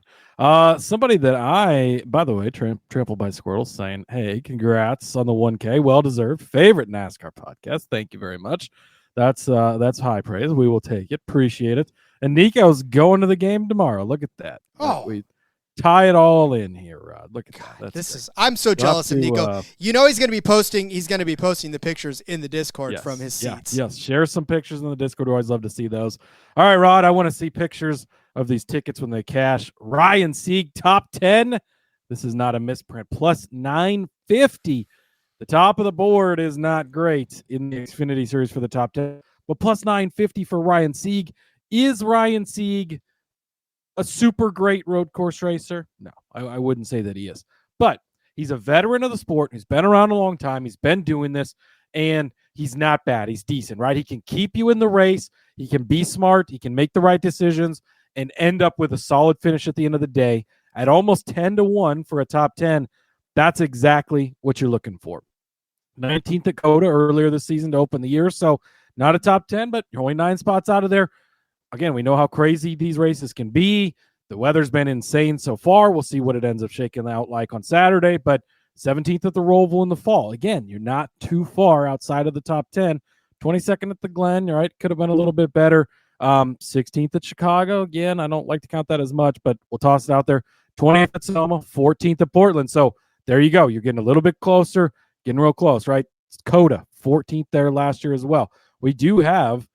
Somebody that I, by the way, trampled by squirrels, saying, hey, congrats on the 1K. Well-deserved. Favorite NASCAR podcast. Thank you very much. That's high praise. We will take it. Appreciate it. And Nico's going to the game tomorrow. Look at that. Oh. We tie it all in here, Rod. Look at that. I'm so jealous of Nico. You know he's going to be posting the pictures in the Discord from his seats. Yes. Share some pictures in the Discord. We always love to see those. All right, Rod, I want to see pictures of these tickets when they cash. Ryan Sieg, top 10. This is not a misprint. Plus 950. The top of the board is not great in the Xfinity Series for the top 10. But plus 950 for Ryan Sieg. Is Ryan Sieg a super great road course racer? No, I wouldn't say that he is. But he's a veteran of the sport. He's been around a long time. He's been doing this. And he's not bad. He's decent, right? He can keep you in the race. He can be smart. He can make the right decisions and end up with a solid finish at the end of the day at almost 10-1 for a top 10. That's exactly what you're looking for. 19th at Coda earlier this season to open the year. So not a top 10, but you're only 9 spots out of there. Again, we know how crazy these races can be. The weather's been insane so far. We'll see what it ends up shaking out like on Saturday, but 17th at the Roval in the fall. Again, you're not too far outside of the top 10. 22nd at the Glen, all right, could have been a little bit better. 16th at Chicago. Again, I don't like to count that as much, but we'll toss it out there. 20th at Sonoma, 14th at Portland. So there you go. You're getting a little bit closer, getting real close, right? Coda, 14th there last year as well. We do have,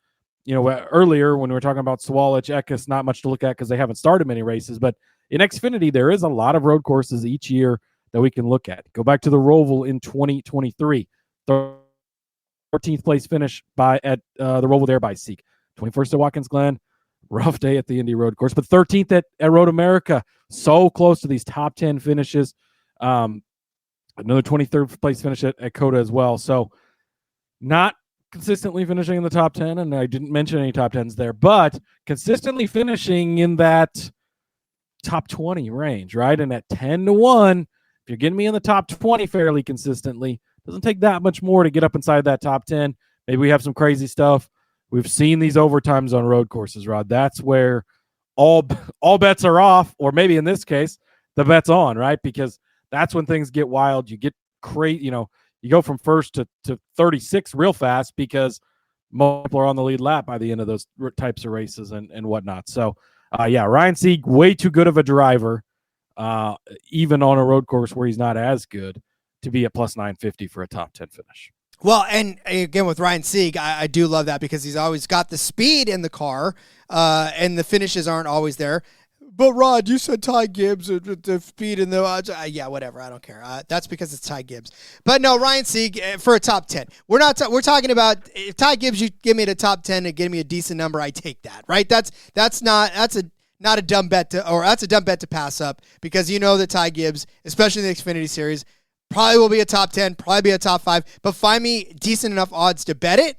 earlier when we were talking about Swalech, Eckes, not much to look at because they haven't started many races, but in Xfinity, there is a lot of road courses each year that we can look at. Go back to the Roval in 2023. 13th place finish at the Roval there by Sieg. 21st at Watkins Glen. Rough day at the Indy Road Course. But 13th at Road America. So close to these top 10 finishes. Another 23rd place finish at Coda as well. So not consistently finishing in the top 10, and I didn't mention any top 10s there, but consistently finishing in that top 20 range, right? And at 10-1, if you're getting me in the top 20 fairly consistently, doesn't take that much more to get up inside that top 10. Maybe we have some crazy stuff. We've seen these overtimes on road courses, Rod. That's where all bets are off, or maybe in this case, the bet's on, right? Because that's when things get wild. You get crazy, you go from first to 36 real fast because most people are on the lead lap by the end of those types of races and whatnot. So, Ryan Sieg, way too good of a driver, even on a road course where he's not as good, to be at plus 950 for a top 10 finish. Well, and again, with Ryan Sieg, I do love that because he's always got the speed in the car, and the finishes aren't always there. But Rod, you said Ty Gibbs, the speed in the yeah, whatever. I don't care. That's because it's Ty Gibbs. But no, Ryan Sieg for a top 10. We're talking about if Ty Gibbs, you give me the top 10 and give me a decent number, I take that. Right? That's not a dumb bet that's a dumb bet to pass up because you know that Ty Gibbs, especially in the Xfinity Series, probably will be a top 10, probably be a top 5. But find me decent enough odds to bet it.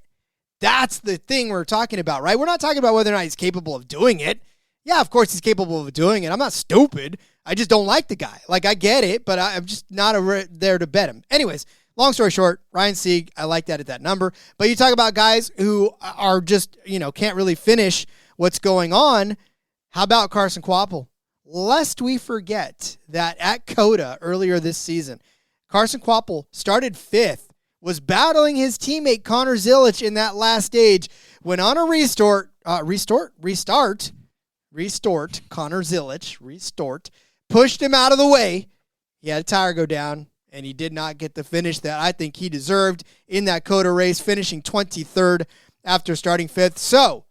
That's the thing we're talking about, right? We're not talking about whether or not he's capable of doing it. Yeah, of course he's capable of doing it. I'm not stupid. I just don't like the guy. Like, I get it, but I'm just not there to bet him. Anyways, long story short, Ryan Sieg, I like that at that number. But you talk about guys who are just, can't really finish what's going on. How about Carson Kvapil? Lest we forget that at COTA earlier this season, Carson Kvapil started 5th, was battling his teammate Connor Zilisch in that last stage when on a restart, Connor Zilisch, pushed him out of the way. He had a tire go down, and he did not get the finish that I think he deserved in that COTA race, finishing 23rd after starting 5th. So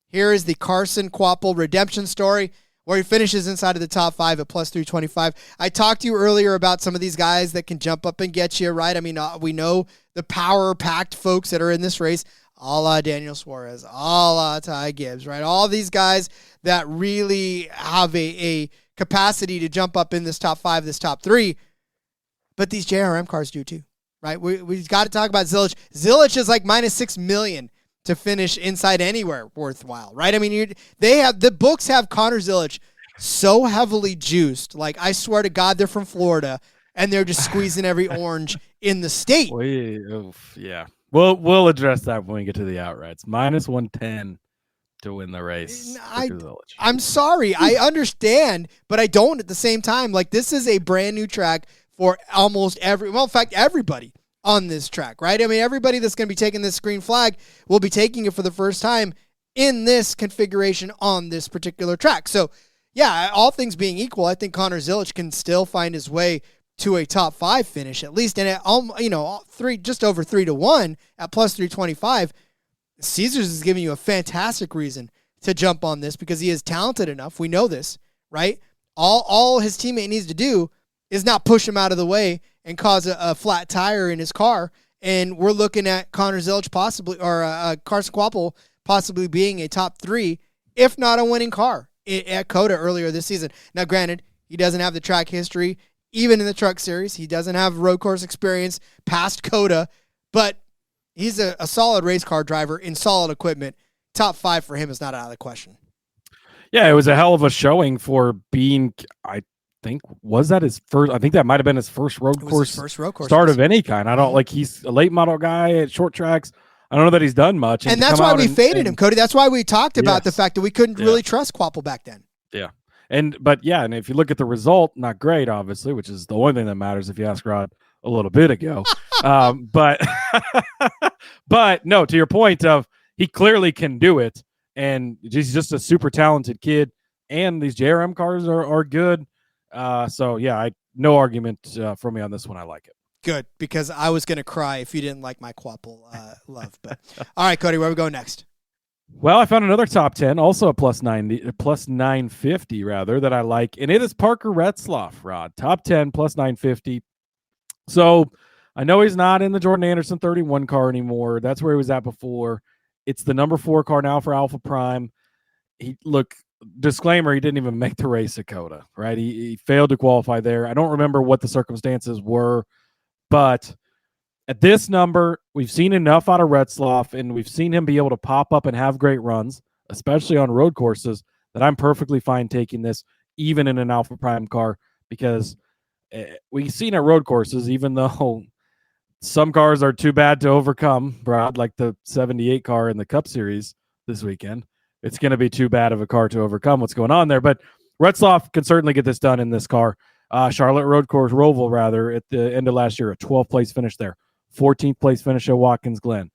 here is the Carson Kvapil redemption story, where he finishes inside of the top 5 at plus 325. I talked to you earlier about some of these guys that can jump up and get you, right? I mean, we know the power-packed folks that are in this race, a la Daniel Suarez, a la Ty Gibbs, right? All these guys that really have a capacity to jump up in this top 5, this top 3. But these JRM cars do too, right? We've got to talk about Zilisch. Zilisch is like minus $6 million to finish inside anywhere worthwhile, right? I mean, the books have Connor Zilisch so heavily juiced. Like, I swear to God, they're from Florida, and they're just squeezing every orange in the state. Yeah. We'll address that when we get to the outrights. Minus 110 to win the race. I'm sorry. I understand, but I don't at the same time. Like, this is a brand new track for almost everybody on this track, right? I mean, everybody that's going to be taking this green flag will be taking it for the first time in this configuration on this particular track. So, yeah, all things being equal, I think Connor Zilisch can still find his way to a top 5 finish at least, and at just over 3-1 at plus 325. Caesars is giving you a fantastic reason to jump on this because he is talented enough. We know this, right? All his teammate needs to do is not push him out of the way and cause a flat tire in his car. And we're looking at Connor Zilisch possibly, or Carson Kvapil possibly being a top 3, if not a winning car at COTA earlier this season. Now, granted, he doesn't have the track history, even in the truck series. He doesn't have road course experience past COTA, but he's a solid race car driver in solid equipment. Top 5 for him is not out of the question. Yeah, it was a hell of a showing for being, I think that might have been his first road course start of any kind. I don't he's a late model guy at short tracks. I don't know that he's done much. And that's why we faded him, Cody. That's why we talked about the fact that we couldn't really trust Kvapil back then. Yeah. And if you look at the result, not great, obviously, which is the only thing that matters if you ask Rod a little bit ago. But no, to your point of he clearly can do it, and he's just a super talented kid, and these JRM cars are good. No argument for me on this one. I like it. Good, because I was going to cry if you didn't like my Kvapil love. But all right, Cody, where we go next? Well, I found another top 10, also a plus 950 rather, that I like, and it is Parker Retzlaff, Rod. Top 10 plus 950. So I know he's not in the Jordan Anderson 31 car anymore. That's where he was at before. It's the number 4 car now for Alpha Prime. Disclaimer, he didn't even make the race at COTA, right? He failed to qualify there. I don't remember what the circumstances were, but at this number, we've seen enough out of Retzlaff, and we've seen him be able to pop up and have great runs, especially on road courses, that I'm perfectly fine taking this, even in an Alpha Prime car, because we've seen at road courses, even though some cars are too bad to overcome, Brad, like the 78 car in the Cup Series this weekend. It's going to be too bad of a car to overcome what's going on there. But Retzlaff can certainly get this done in this car. Charlotte Road Course, Roval, rather, at the end of last year, a 12th place finish there. 14th place finish at Watkins Glen.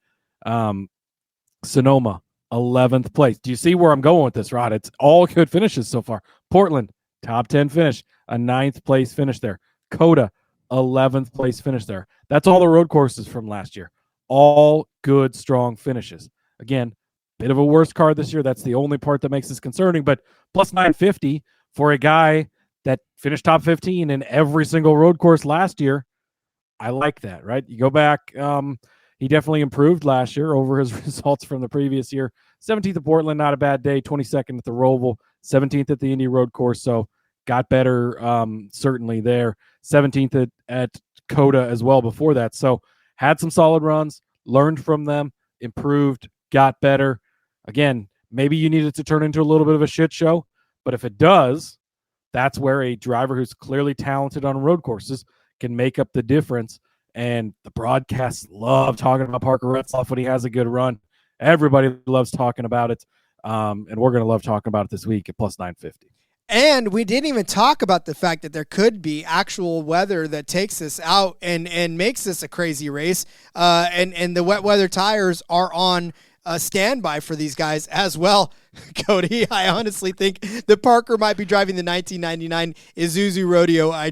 Sonoma, 11th place. Do you see where I'm going with this, Rod? It's all good finishes so far. Portland, top 10 finish, a 9th place finish there. Coda, 11th place finish there. That's all the road courses from last year. All good, strong finishes. Again, bit of a worse car this year. That's the only part that makes this concerning, but plus 950 for a guy that finished top 15 in every single road course last year. I like that, right? You go back, he definitely improved last year over his results from the previous year. 17th at Portland, not a bad day. 22nd at the Roval, 17th at the Indy Road Course, so got better certainly there. 17th at Coda as well before that. So had some solid runs, learned from them, improved, got better. Again, maybe you need it to turn into a little bit of a shit show, but if it does, that's where a driver who's clearly talented on road courses can make up the difference. And the broadcasts love talking about Parker Retzlaff when he has a good run. Everybody loves talking about it, and we're going to love talking about it this week at plus 950. And we didn't even talk about the fact that there could be actual weather that takes this out and makes this a crazy race. And the wet weather tires are on standby for these guys as well. Cody, I honestly think that Parker might be driving the 1999 Isuzu Rodeo I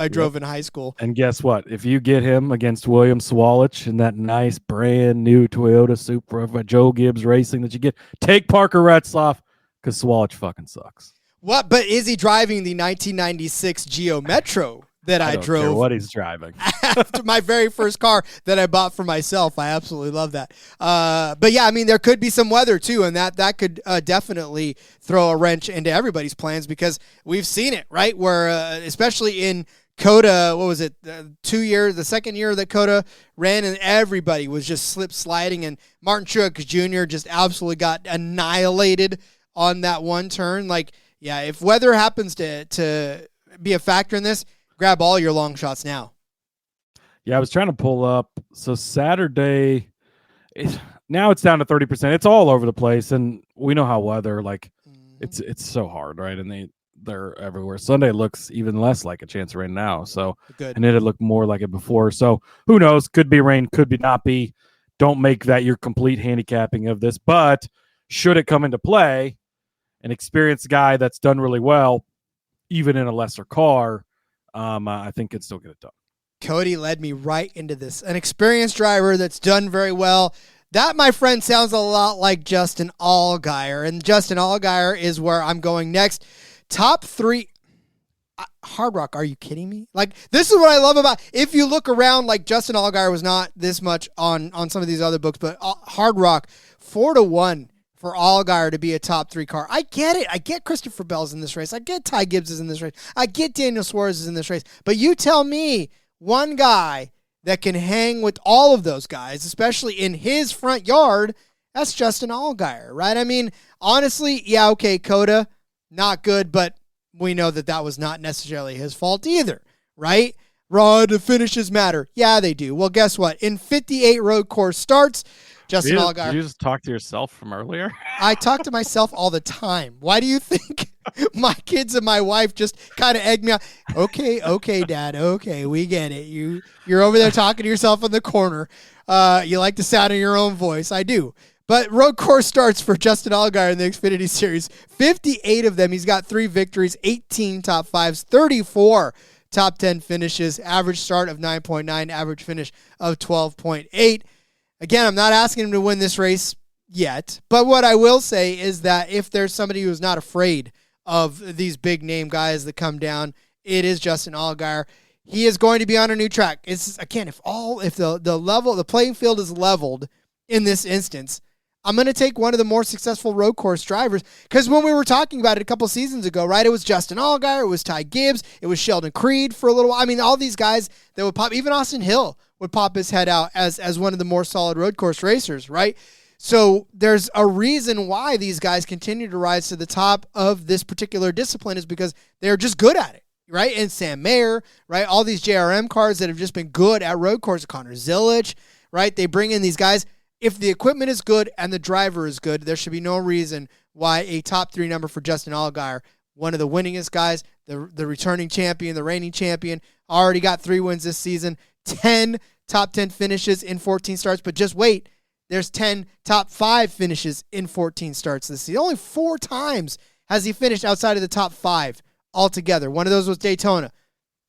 drove in high school. And guess what? If you get him against William Swalich in that nice brand new Toyota Supra by Joe Gibbs Racing that you get, take Parker Retzlaff because Swalich fucking sucks. What? But is he driving the 1996 Geo Metro that I drove? Care what he's driving. After my very first car that I bought for myself. I absolutely love that. But yeah, I mean, there could be some weather too, and that could definitely throw a wrench into everybody's plans because we've seen it, right? Where especially in Coda, what was it? 2 years, the second year that Coda ran, and everybody was just slip sliding, and Martin Truex Jr. just absolutely got annihilated on that one turn. Like, yeah, if weather happens to be a factor in this, grab all your long shots now. Yeah, I was trying to pull up. So Saturday, now it's down to 30%. It's all over the place, and we know how weather, like, it's so hard, right? And they're everywhere. Sunday looks even less like a chance of rain now. So, good. And it looked more like it before. So who knows? Could be rain, could be not be. Don't make that your complete handicapping of this. But should it come into play, an experienced guy that's done really well, even in a lesser car, I think could still get it done. Cody led me right into this. An experienced driver that's done very well. That, my friend, sounds a lot like Justin Allgaier. And Justin Allgaier is where I'm going next. Top 3. Hard Rock, are you kidding me? Like, this is what I love about, if you look around, like, Justin Allgaier was not this much on some of these other books, but Hard Rock, 4-1 for Allgaier to be a top 3 car. I get it. I get Christopher Bell's in this race. I get Ty Gibbs is in this race. I get Daniel Suarez is in this race. But you tell me one guy that can hang with all of those guys, especially in his front yard, that's Justin Allgaier, right? I mean, honestly, yeah, okay, Coda, not good, but we know that was not necessarily his fault either, right? Rod, the finishes matter. Yeah, they do. Well, guess what? In 58 road course starts, Justin Allgaier. Did you just talk to yourself from earlier? I talk to myself all the time. Why do you think my kids and my wife just kind of egg me out? Okay, Dad. Okay, we get it. You're over there talking to yourself in the corner. You like the sound of your own voice. I do. But road course starts for Justin Allgaier in the Xfinity Series. 58 of them. He's got 3 victories, 18 top 5s, 34 top 10 finishes, average start of 9.9, average finish of 12.8. Again, I'm not asking him to win this race yet, but what I will say is that if there's somebody who's not afraid of these big name guys that come down, it is Justin Allgaier. He is going to be on a new track. It's again, if the playing field is leveled in this instance, I'm going to take one of the more successful road course drivers, because when we were talking about it a couple seasons ago, right, it was Justin Allgaier, it was Ty Gibbs, it was Sheldon Creed for a little while. I mean, all these guys that would pop, even Austin Hill would pop his head out as one of the more solid road course racers, right? So there's a reason why these guys continue to rise to the top of this particular discipline, is because they're just good at it, right? And Sam Mayer, right? All these JRM cars that have just been good at road course. Connor Zilic, right? They bring in these guys. If the equipment is good and the driver is good, there should be no reason why a top 3 number for Justin Allgaier, one of the winningest guys, the returning champion, the reigning champion, already got 3 wins this season, 10 top 10 finishes in 14 starts. But just wait, there's 10 top 5 finishes in 14 starts this season. Only 4 times has he finished outside of the top 5 altogether. One of those was Daytona,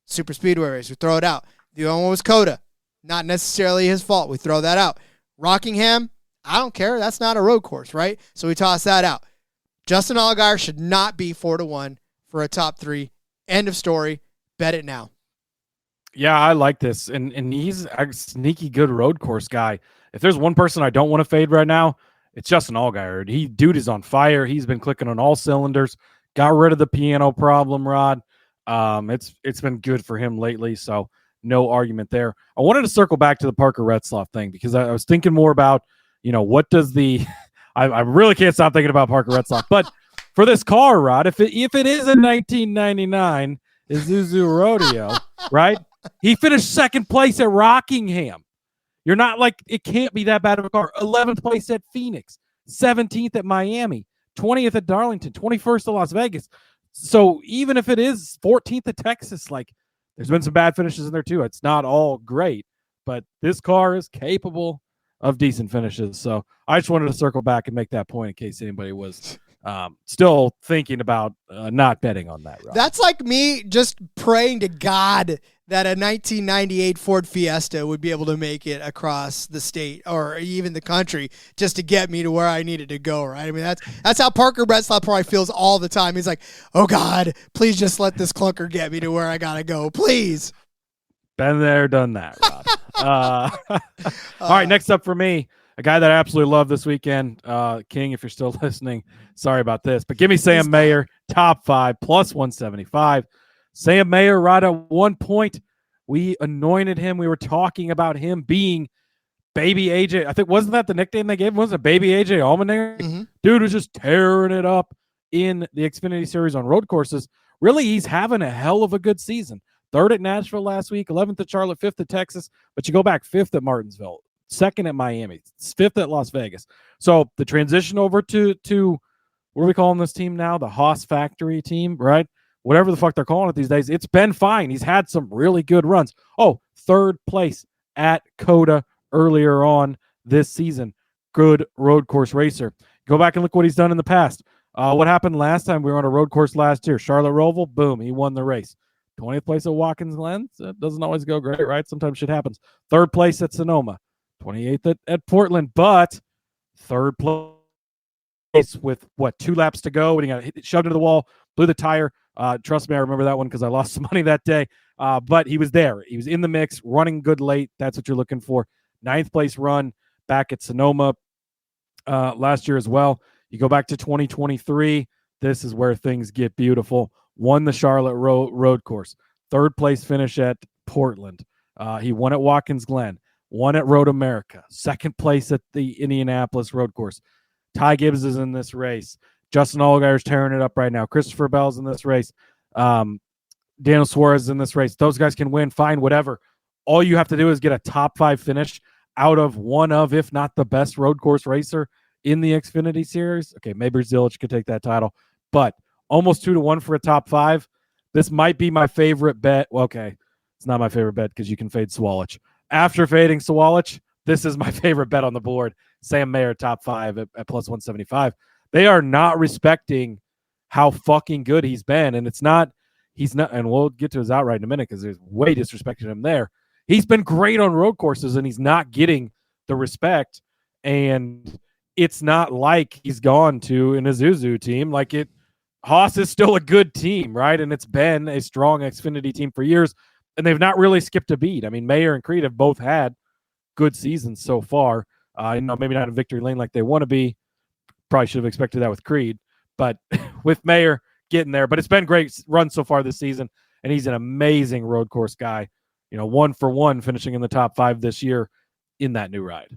super speedway race. We throw it out. The other one was Coda. Not necessarily his fault. We throw that out. Rockingham, I don't care. That's not a road course, right? So we toss that out. Justin Allgaier should not be 4-1 for a top 3. End of story. Bet it now. Yeah, I like this. And he's a sneaky good road course guy. If there's one person I don't want to fade right now, it's Justin Allgaier. Dude is on fire. He's been clicking on all cylinders. Got rid of the piano problem, Rod. It's been good for him lately, so no argument there. I wanted to circle back to the Parker Retzlaff thing because I was thinking more about, what does the I really can't stop thinking about Parker Retzlaff. But for this car, Rod, if it is a 1999 Isuzu Rodeo, right? He finished second place at Rockingham. You're not like, it can't be that bad of a car. 11th place at Phoenix, 17th at Miami, 20th at Darlington, 21st at Las Vegas. So even if it is 14th at Texas, like, there's been some bad finishes in there too. It's not all great, but this car is capable of decent finishes. So I just wanted to circle back and make that point in case anybody was still thinking about not betting on that route. That's like me just praying to God that a 1998 Ford Fiesta would be able to make it across the state or even the country just to get me to where I needed to go, right? I mean, that's how Parker Retzlaff probably feels all the time. He's like, oh, God, please just let this clunker get me to where I got to go, please. Been there, done that, Rod. All right, next up for me, a guy that I absolutely love this weekend. King, if you're still listening, sorry about this, but give me Sam Mayer, top 5, plus 175. Sam Mayer, right at one point, we anointed him. We were talking about him being Baby AJ. I think, wasn't that the nickname they gave him? Wasn't it Baby AJ Allmendinger? Mm-hmm. Dude was just tearing it up in the Xfinity Series on road courses. Really, he's having a hell of a good season. 3rd at Nashville last week, 11th at Charlotte, 5th at Texas, but you go back 5th at Martinsville, 2nd at Miami, 5th at Las Vegas. So the transition over to what are we calling this team now? The Haas Factory team, right? Whatever the fuck they're calling it these days, it's been fine. He's had some really good runs. Oh, 3rd place at Coda earlier on this season. Good road course racer. Go back and look what he's done in the past. What happened last time we were on a road course last year? Charlotte Roval, boom, he won the race. 20th place at Watkins Glen. It doesn't always go great, right? Sometimes shit happens. 3rd place at Sonoma. 28th at Portland, but 3rd place with, 2 laps to go, and he got shoved into the wall, blew the tire. Trust me, I remember that one because I lost some money that day. But he was there. He was in the mix, running good late. That's what you're looking for. 9th place run back at Sonoma last year as well. You go back to 2023. This is where things get beautiful. Won the Charlotte road course. 3rd place finish at Portland. He won at Watkins Glen. Won at Road America. 2nd place at the Indianapolis road course. Ty Gibbs is in this race. Justin Allgaier is tearing it up right now. Christopher Bell's in this race. Daniel Suarez is in this race. Those guys can win, fine, whatever. All you have to do is get a top 5 finish out of one of, if not the best road course racer in the Xfinity Series. Okay, maybe Zilic could take that title, but almost 2-1 for a top 5. This might be my favorite bet. Well, okay, it's not my favorite bet because you can fade Swalich. After fading Swalich, this is my favorite bet on the board. Sam Mayer, top 5 at plus 175. They are not respecting how fucking good he's been. And he's not, and we'll get to his outright in a minute because there's way disrespecting him there. He's been great on road courses and he's not getting the respect. And it's not like he's gone to an Isuzu team. Haas is still a good team, right? And it's been a strong Xfinity team for years. And they've not really skipped a beat. I mean, Mayer and Creed have both had good seasons so far. Maybe not in victory lane like they want to be. Probably should have expected that with Creed, but with Mayer getting there. But it's been great run so far this season, and he's an amazing road course guy. 1 for 1 finishing in the top 5 this year in that new ride.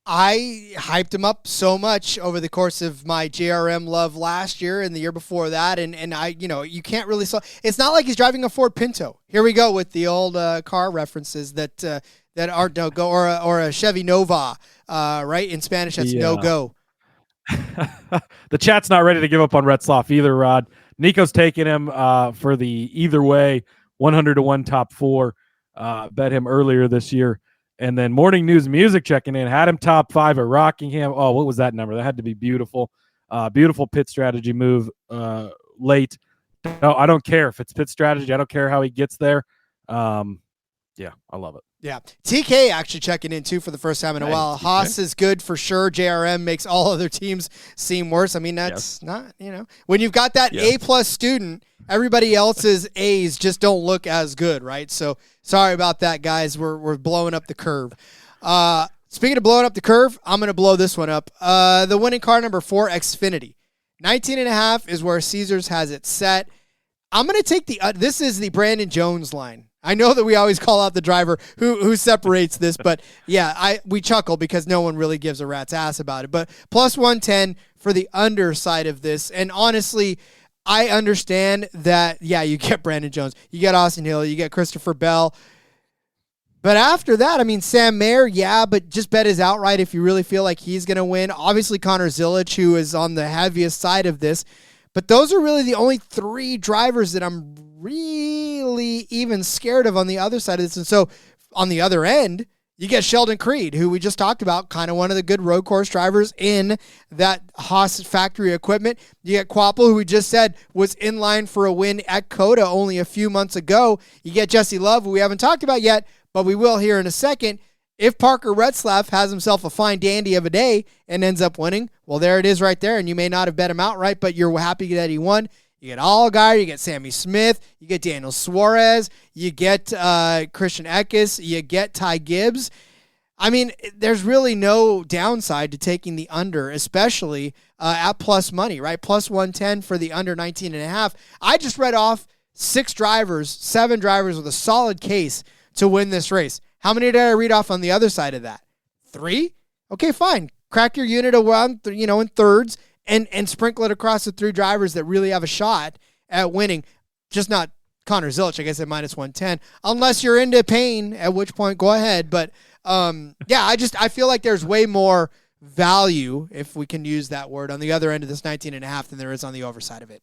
I hyped him up so much over the course of my JRM love last year and the year before that, and I, you can't really it's not like he's driving a Ford Pinto. Here we go with the old car references that aren't no go, or a Chevy Nova, right? In Spanish, that's no go. The chat's not ready to give up on Retzlaff either, Rod. Nico's taking him for the either way 100-1 top 4. Bet him earlier this year. And then Morning News Music checking in, had him top 5 at Rockingham. Oh, what was that number? That had to be beautiful. Beautiful pit strategy move late. No, I don't care if it's pit strategy. I don't care how he gets there. Yeah, I love it. Yeah. TK actually checking in, too, for the first time in a while. TK. Haas is good for sure. JRM makes all other teams seem worse. I mean, that's not, when you've got that A-plus student, everybody else's A's just don't look as good, right? So sorry about that, guys. We're blowing up the curve. Speaking of blowing up the curve, I'm going to blow this one up. The winning car number 4, Xfinity. 19.5 is where Caesars has it set. I'm going to take this is the Brandon Jones line. I know that we always call out the driver who separates this, but yeah, we chuckle because no one really gives a rat's ass about it. But plus 110 for the underside of this. And honestly, I understand that, you get Brandon Jones, you get Austin Hill, you get Christopher Bell. But after that, I mean, Sam Mayer, but just bet his outright if you really feel like he's going to win. Obviously, Connor Zilich, who is on the heaviest side of this. But those are really the only 3 drivers that I'm really even scared of on the other side of this. And so on the other end, you get Sheldon Creed, who we just talked about, kind of one of the good road course drivers in that Haas factory equipment. You get Quapple, who we just said was in line for a win at COTA only a few months ago. You get Jesse Love, who we haven't talked about yet, but we will here in a second. If Parker Retzlaff has himself a fine dandy of a day and ends up winning, well, there it is right there, and you may not have bet him outright, but you're happy that he won. You get Allgaier, you get Sammy Smith, you get Daniel Suarez, you get Christian Eckes, you get Ty Gibbs. I mean, there's really no downside to taking the under, especially at plus money, right? Plus 110 for the under 19.5. I just read off 7 drivers with a solid case to win this race. How many did I read off on the other side of that? 3? Okay, fine. Crack your unit around, in thirds and sprinkle it across the 3 drivers that really have a shot at winning. Just not Connor Zilich, I guess, at minus 110. Unless you're into pain, at which point, go ahead. But, I feel like there's way more value, if we can use that word, on the other end of this 19.5 than there is on the overside of it.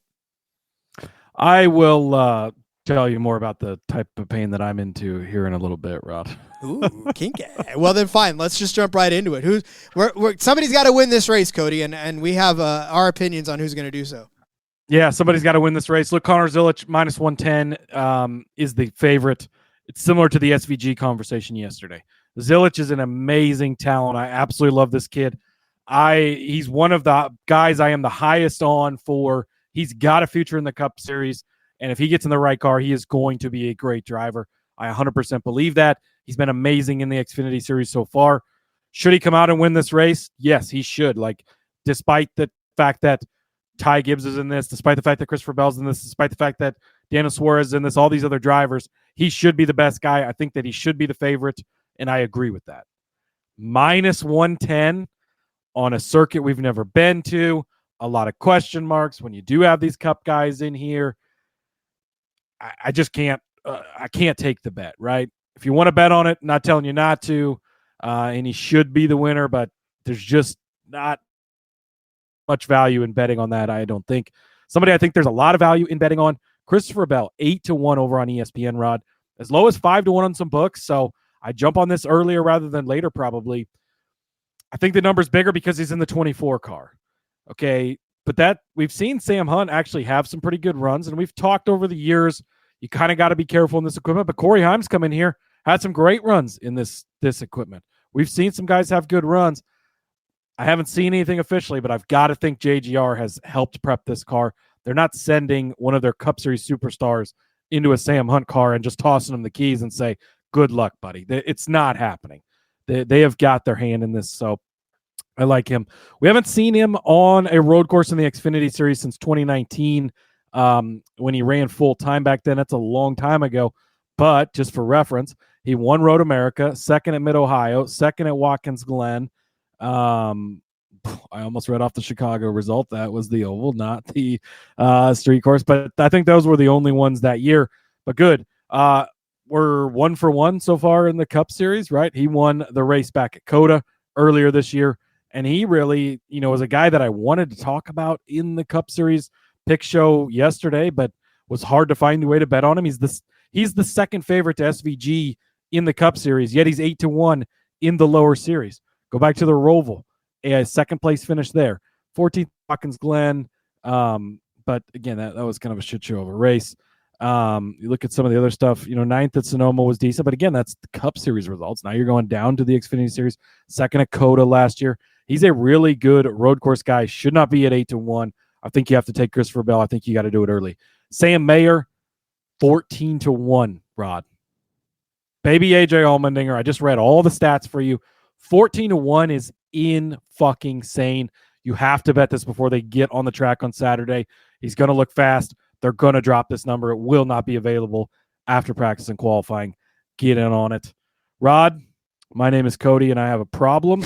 I will tell you more about the type of pain that I'm into here in a little bit, Rod. Ooh, kinky. Well, then fine. Let's just jump right into it. Somebody's got to win this race, Cody, and we have our opinions on who's going to do so. Yeah, somebody's got to win this race. Look, Connor Zilich, minus 110, is the favorite. It's similar to the SVG conversation yesterday. Zilich is an amazing talent. I absolutely love this kid. He's one of the guys I am the highest on for. He's got a future in the Cup Series. And if he gets in the right car, he is going to be a great driver. I 100% believe that. He's been amazing in the Xfinity Series so far. Should he come out and win this race? Yes, he should. Despite the fact that Ty Gibbs is in this, despite the fact that Christopher Bell's in this, despite the fact that Daniel Suarez is in this, all these other drivers, he should be the best guy. I think that he should be the favorite, and I agree with that. Minus 110 on a circuit we've never been to, a lot of question marks. When you do have these Cup guys in here, I just can't. I can't take the bet, right? If you want to bet on it, not telling you not to, and he should be the winner, but there's just not much value in betting on that. I don't think. Somebody I think there's a lot of value in betting on, Christopher Bell, 8-1 over on ESPN, Rod, as low as 5-1 on some books. So I jump on this earlier rather than later, probably. I think the number's bigger because he's in the 24 car. Okay. But that we've seen Sam Hunt actually have some pretty good runs, and we've talked over the years. You kind of got to be careful in this equipment. But Corey Haim's come in here, had some great runs in this equipment. We've seen some guys have good runs. I haven't seen anything officially, but I've got to think JGR has helped prep this car. They're not sending one of their Cup Series superstars into a Sam Hunt car and just tossing him the keys and say, good luck, buddy. It's not happening. They have got their hand in this, so I like him. We haven't seen him on a road course in the Xfinity Series since 2019 when he ran full time back then. That's a long time ago. But just for reference, he won Road America, second at Mid-Ohio, second at Watkins Glen, I almost read off the Chicago result. That was the oval, not the street course. But I think those were the only ones that year. But good. We're 1 for 1 so far in the Cup Series, right? He won the race back at Coda earlier this year. And he really, was a guy that I wanted to talk about in the Cup Series pick show yesterday, but was hard to find a way to bet on him. He's the second favorite to SVG in the Cup Series, yet he's 8-1 in the lower series. Go back to the Roval, a second place finish there. 14th Watkins Glen, but again, that was kind of a shit show of a race. You look at some of the other stuff, 9th at Sonoma was decent, but again, that's the Cup Series results. Now you're going down to the Xfinity Series, second at Coda last year. He's a really good road course guy. Should not be at 8-1. I think you have to take Christopher Bell. I think you got to do it early. Sam Mayer, 14-1, Rod. Baby AJ Allmendinger. I just read all the stats for you. 14-1 is in-fucking-sane. You have to bet this before they get on the track on Saturday. He's going to look fast. They're going to drop this number. It will not be available after practice and qualifying. Get in on it. Rod, my name is Cody, and I have a problem.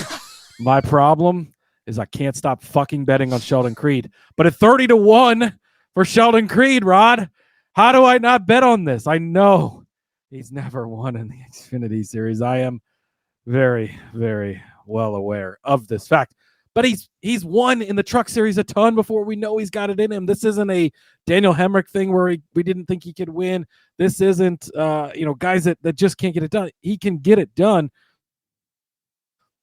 My problem is I can't stop fucking betting on Sheldon Creed. But at 30-1 for Sheldon Creed, Rod, how do I not bet on this? I know he's never won in the Xfinity Series. I am very, very well aware of this fact. But he's won in the Truck Series a ton before we know he's got it in him. This isn't a Daniel Hemrick thing where we didn't think he could win. This isn't, guys that just can't get it done. He can get it done.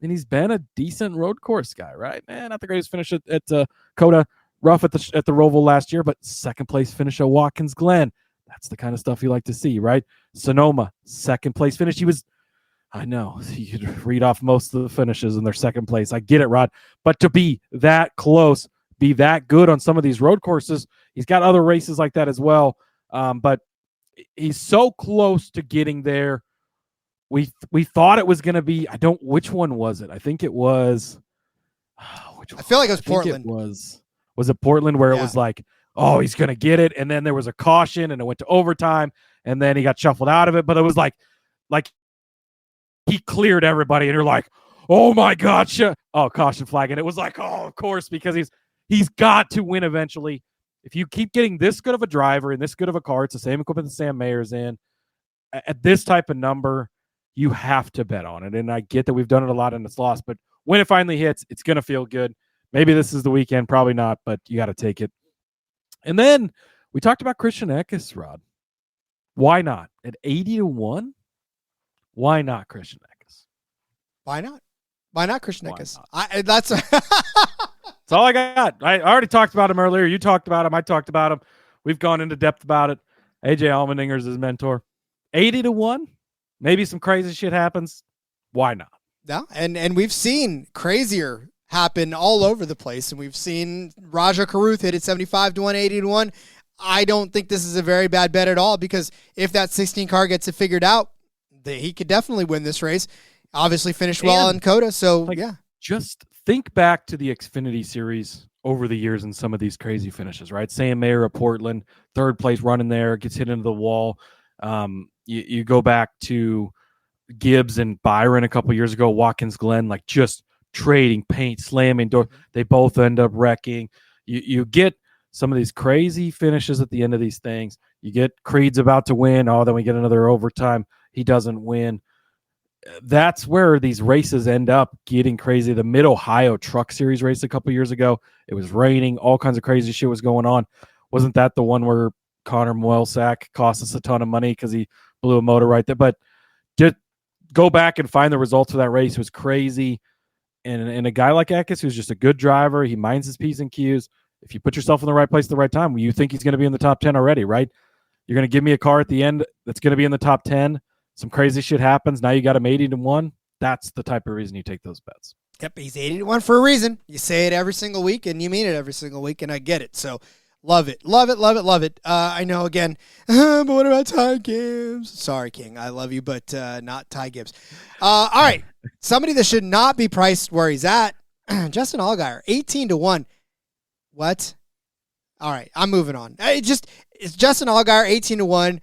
And he's been a decent road course guy, right? Not the greatest finish at Coda, rough at the Roval last year, but second place finish at Watkins Glen. That's the kind of stuff you like to see, right? Sonoma, second place finish. I know, you could read off most of the finishes in their second place. I get it, Rod. But to be that close, be that good on some of these road courses, he's got other races like that as well. But he's so close to getting there. We thought it was going to be, which one was it? I think it was, I feel like it was Portland. Was it Portland where it was like, oh, he's going to get it. And then there was a caution and it went to overtime and then he got shuffled out of it. But it was like he cleared everybody and you're like, oh my God. Caution flag. And it was like, oh, of course, because he's got to win eventually. If you keep getting this good of a driver and this good of a car, it's the same equipment that Sam Mayer's in. At this type of number, you have to bet on it. And I get that we've done it a lot and it's lost, but when it finally hits, it's going to feel good. Maybe this is the weekend, probably not, but you got to take it. And then we talked about Christian Eckes, Rod. Why not? At 80-1? Why not Christian Eckes? Why not? Why not Christian Eckes? That's all I got. I already talked about him earlier. You talked about him. I talked about him. We've gone into depth about it. AJ Allmendinger is his mentor. 80-1? Maybe some crazy shit happens. Why not? Yeah, and we've seen crazier happen all over the place, and we've seen Raja Karuth hit at 75-1, 80-1. I don't think this is a very bad bet at all because if that 16 car gets it figured out, he could definitely win this race. Obviously finished well in Coda, so yeah. Just think back to the Xfinity Series over the years and some of these crazy finishes, right? Sam Mayer of Portland, third place running there, gets hit into the wall. You go back to Gibbs and Byron a couple years ago, Watkins Glen, like just trading paint, slamming door. They both end up wrecking. You get some of these crazy finishes at the end of these things. You get Creed's about to win. Oh, then we get another overtime. He doesn't win. That's where these races end up getting crazy. The Mid-Ohio Truck Series race a couple years ago, it was raining. All kinds of crazy shit was going on. Wasn't that the one where Connor Moelsack cost us a ton of money because he blew a motor right there? But just go back and find the results of that race. It was crazy. And a guy like Eckes, who's just a good driver, he minds his P's and Q's. If you put yourself in the right place at the right time, you think he's going to be in the top 10 already, right? You're going to give me a car at the end that's going to be in the top 10. Some crazy shit happens. Now you got him 80-1. That's the type of reason you take those bets. Yep, he's 80-1 for a reason. You say it every single week, and you mean it every single week, and I get it. So love it. Love it, love it, love it. I know, again, but what about Ty Gibbs? Sorry, King. I love you, but not Ty Gibbs. All right. Somebody that should not be priced where he's at, Justin Allgaier, 18-1. What? All right, I'm moving on. It's Justin Allgaier, 18-1.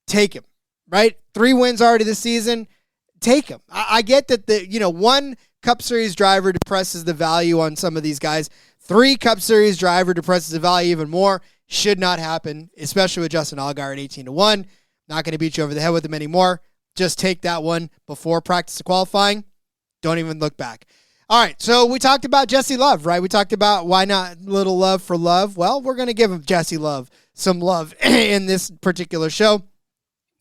Take him, right? 3 wins already this season. Take him. I get that one Cup Series driver depresses the value on some of these guys. 3 Cup Series driver depresses the value even more. Should not happen, especially with Justin Allgaier at 18-1. Not going to beat you over the head with him anymore. Just take that one before practice to qualifying. Don't even look back. All right, so we talked about Jesse Love, right? We talked about why not little love for love. Well, we're going to give him Jesse Love some love in this particular show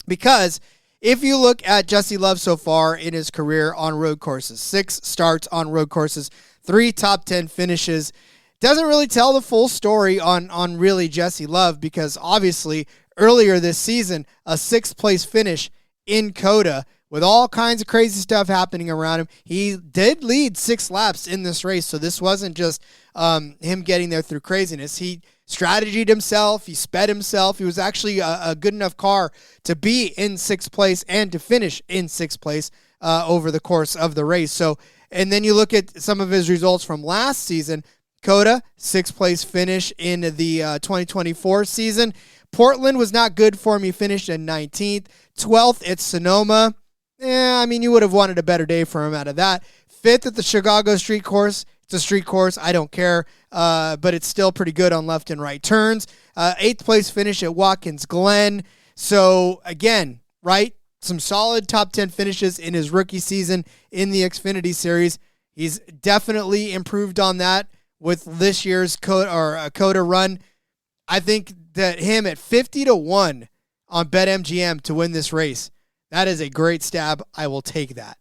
because if you look at Jesse Love so far in his career on road courses, 6 starts on road courses, 3 top 10 finishes, doesn't really tell the full story on really Jesse Love because obviously earlier this season, a 6th place finish in COTA with all kinds of crazy stuff happening around him. He did lead 6 laps in this race, so this wasn't just him getting there through craziness. He strategied himself. He sped himself. He was actually a good enough car to be in 6th place and to finish in 6th place over the course of the race. So, and then you look at some of his results from last season. COTA, 6th place finish in the 2024 season. Portland was not good for him. He finished in 19th. 12th at Sonoma. I mean, you would have wanted a better day for him out of that. 5th at the Chicago street course. It's a street course. I don't care. But it's still pretty good on left and right turns. 8th place finish at Watkins Glen. So, again, right? Some solid top 10 finishes in his rookie season in the Xfinity Series. He's definitely improved on that with this year's COTA run. I think that him at 50-1 on BetMGM to win this race, that is a great stab. I will take that.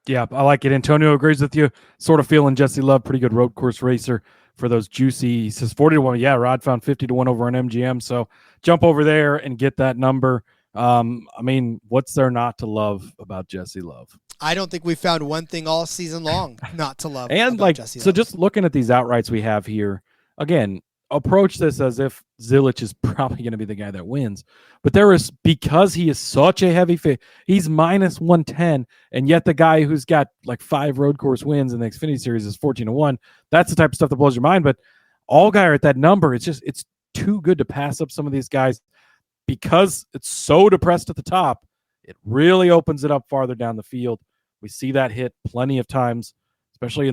Yeah, I like it. Antonio agrees with you. Sort of feeling Jesse Love, pretty good road course racer for those juicy. He says 40-1. Yeah, Rod found 50-1 over on MGM. So jump over there and get that number. I mean, what's there not to love about Jesse Love? I don't think we found one thing all season long not to love. And like, Jesse so Love. Just looking at these outrights we have here, again, approach this as if Zilich is probably going to be the guy that wins. But there is, because he is such a heavy fit, he's minus 110, and yet the guy who's got like 5 road course wins in the Xfinity Series is 14-1. That's the type of stuff that blows your mind. But Allgaier at that number, it's too good to pass up some of these guys because it's so depressed at the top. It really opens it up farther down the field. We see that hit plenty of times, especially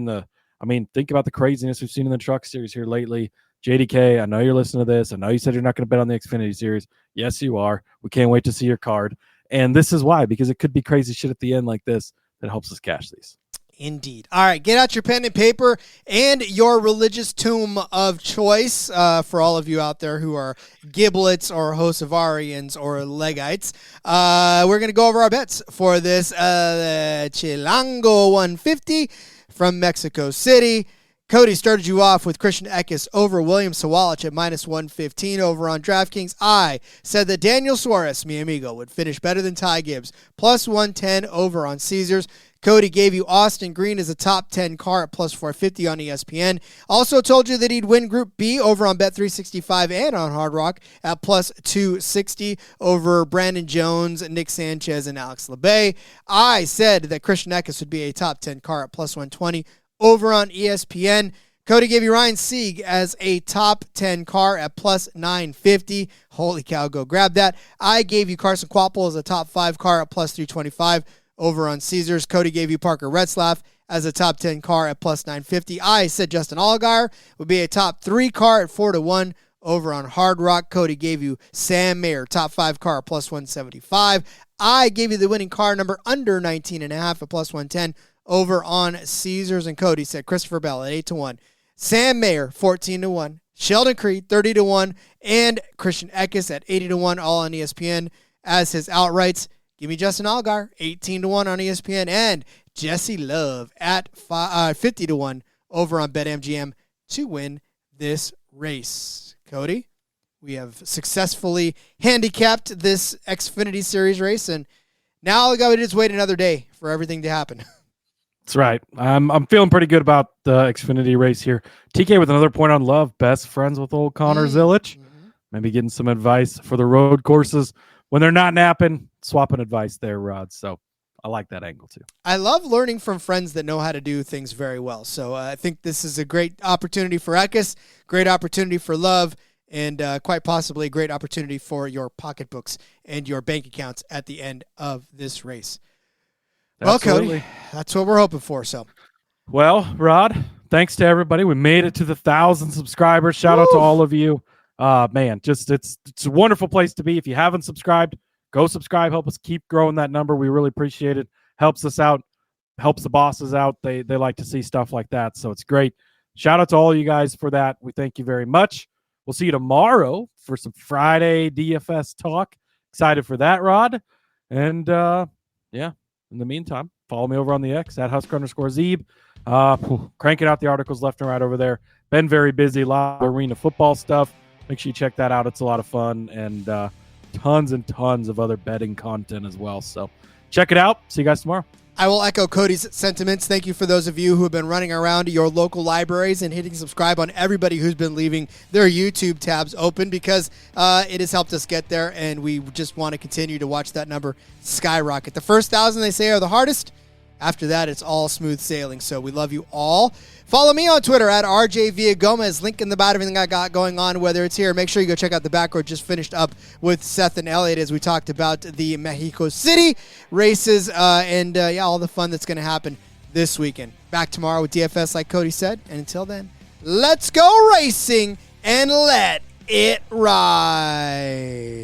think about the craziness we've seen in the Truck Series here lately. JDK, I know you're listening to this. I know you said you're not going to bet on the Xfinity Series. Yes, you are. We can't wait to see your card. And this is why, because it could be crazy shit at the end like this that helps us cash these. Indeed. All right, get out your pen and paper and your religious tomb of choice for all of you out there who are Giblets or Hosevarians or Legites. We're going to go over our bets for this Chilango 150 from Mexico City. Cody started you off with Christian Eckes over William Sawalich at minus 115 over on DraftKings. I said that Daniel Suarez, mi amigo, would finish better than Ty Gibbs, plus 110 over on Caesars. Cody gave you Austin Green as a top 10 car at plus 450 on ESPN. Also told you that he'd win Group B over on Bet365 and on Hard Rock at plus 260 over Brandon Jones, Nick Sanchez, and Alex Labay. I said that Christian Eckes would be a top 10 car at plus 120 over on ESPN. Cody gave you Ryan Sieg as a top 10 car at plus 950. Holy cow, go grab that. I gave you Carson Kvapil as a top 5 car at plus 325 over on Caesars. Cody gave you Parker Retzlaff as a top 10 car at plus 950. I said Justin Allgaier would be a top 3 car at 4-1 over on Hard Rock. Cody gave you Sam Mayer, top 5 car at plus 175. I gave you the winning car number under 19.5 at plus 110 over on Caesars. And Cody said Christopher Bell at 8-1. Sam Mayer, 14-1. Sheldon Creed, 30-1. And Christian Eckes at 80-1, all on ESPN as his outrights. Give me Justin Allgaier, 18-1 on ESPN. And Jesse Love at 50-1 over on BetMGM to win this race. Cody, we have successfully handicapped this Xfinity Series race. And now all we got to do is wait another day for everything to happen. That's right. I'm feeling pretty good about the Xfinity race here. TK with another point on Love, best friends with old Connor Zilich. Mm-hmm. Maybe getting some advice for the road courses when they're not napping. Swapping advice there, Rod. So I like that angle too. I love learning from friends that know how to do things very well. So I think this is a great opportunity for Eckes, great opportunity for Love, and quite possibly a great opportunity for your pocketbooks and your bank accounts at the end of this race. Well, Absolutely. Cody, that's what we're hoping for. So, Well, Rod, thanks to everybody. We made it to the 1,000 subscribers. Shout out to all of you. Man, just it's a wonderful place to be. If you haven't subscribed, go subscribe. Help us keep growing that number. We really appreciate it. Helps us out. Helps the bosses out. They like to see stuff like that. So it's great. Shout out to all you guys for that. We thank you very much. We'll see you tomorrow for some Friday DFS talk. Excited for that, Rod. And yeah, in the meantime, follow me over on the X at Husker_Zeeb. Cranking out the articles left and right over there. Been very busy. A lot of arena football stuff. Make sure you check that out. It's a lot of fun. And tons and tons of other betting content as well. So check it out. See you guys tomorrow. I will echo Cody's sentiments. Thank you for those of you who have been running around to your local libraries and hitting subscribe on everybody who's been leaving their YouTube tabs open, because it has helped us get there, and we just want to continue to watch that number skyrocket. The first 1,000, they say, are the hardest. After that, it's all smooth sailing. So we love you all. Follow me on Twitter at RJ Villagomez. Link in about everything I got going on, whether it's here. Make sure you go check out the back road. Just finished up with Seth and Elliott as we talked about the Mexico City races and all the fun that's going to happen this weekend. Back tomorrow with DFS, like Cody said. And until then, let's go racing and let it ride.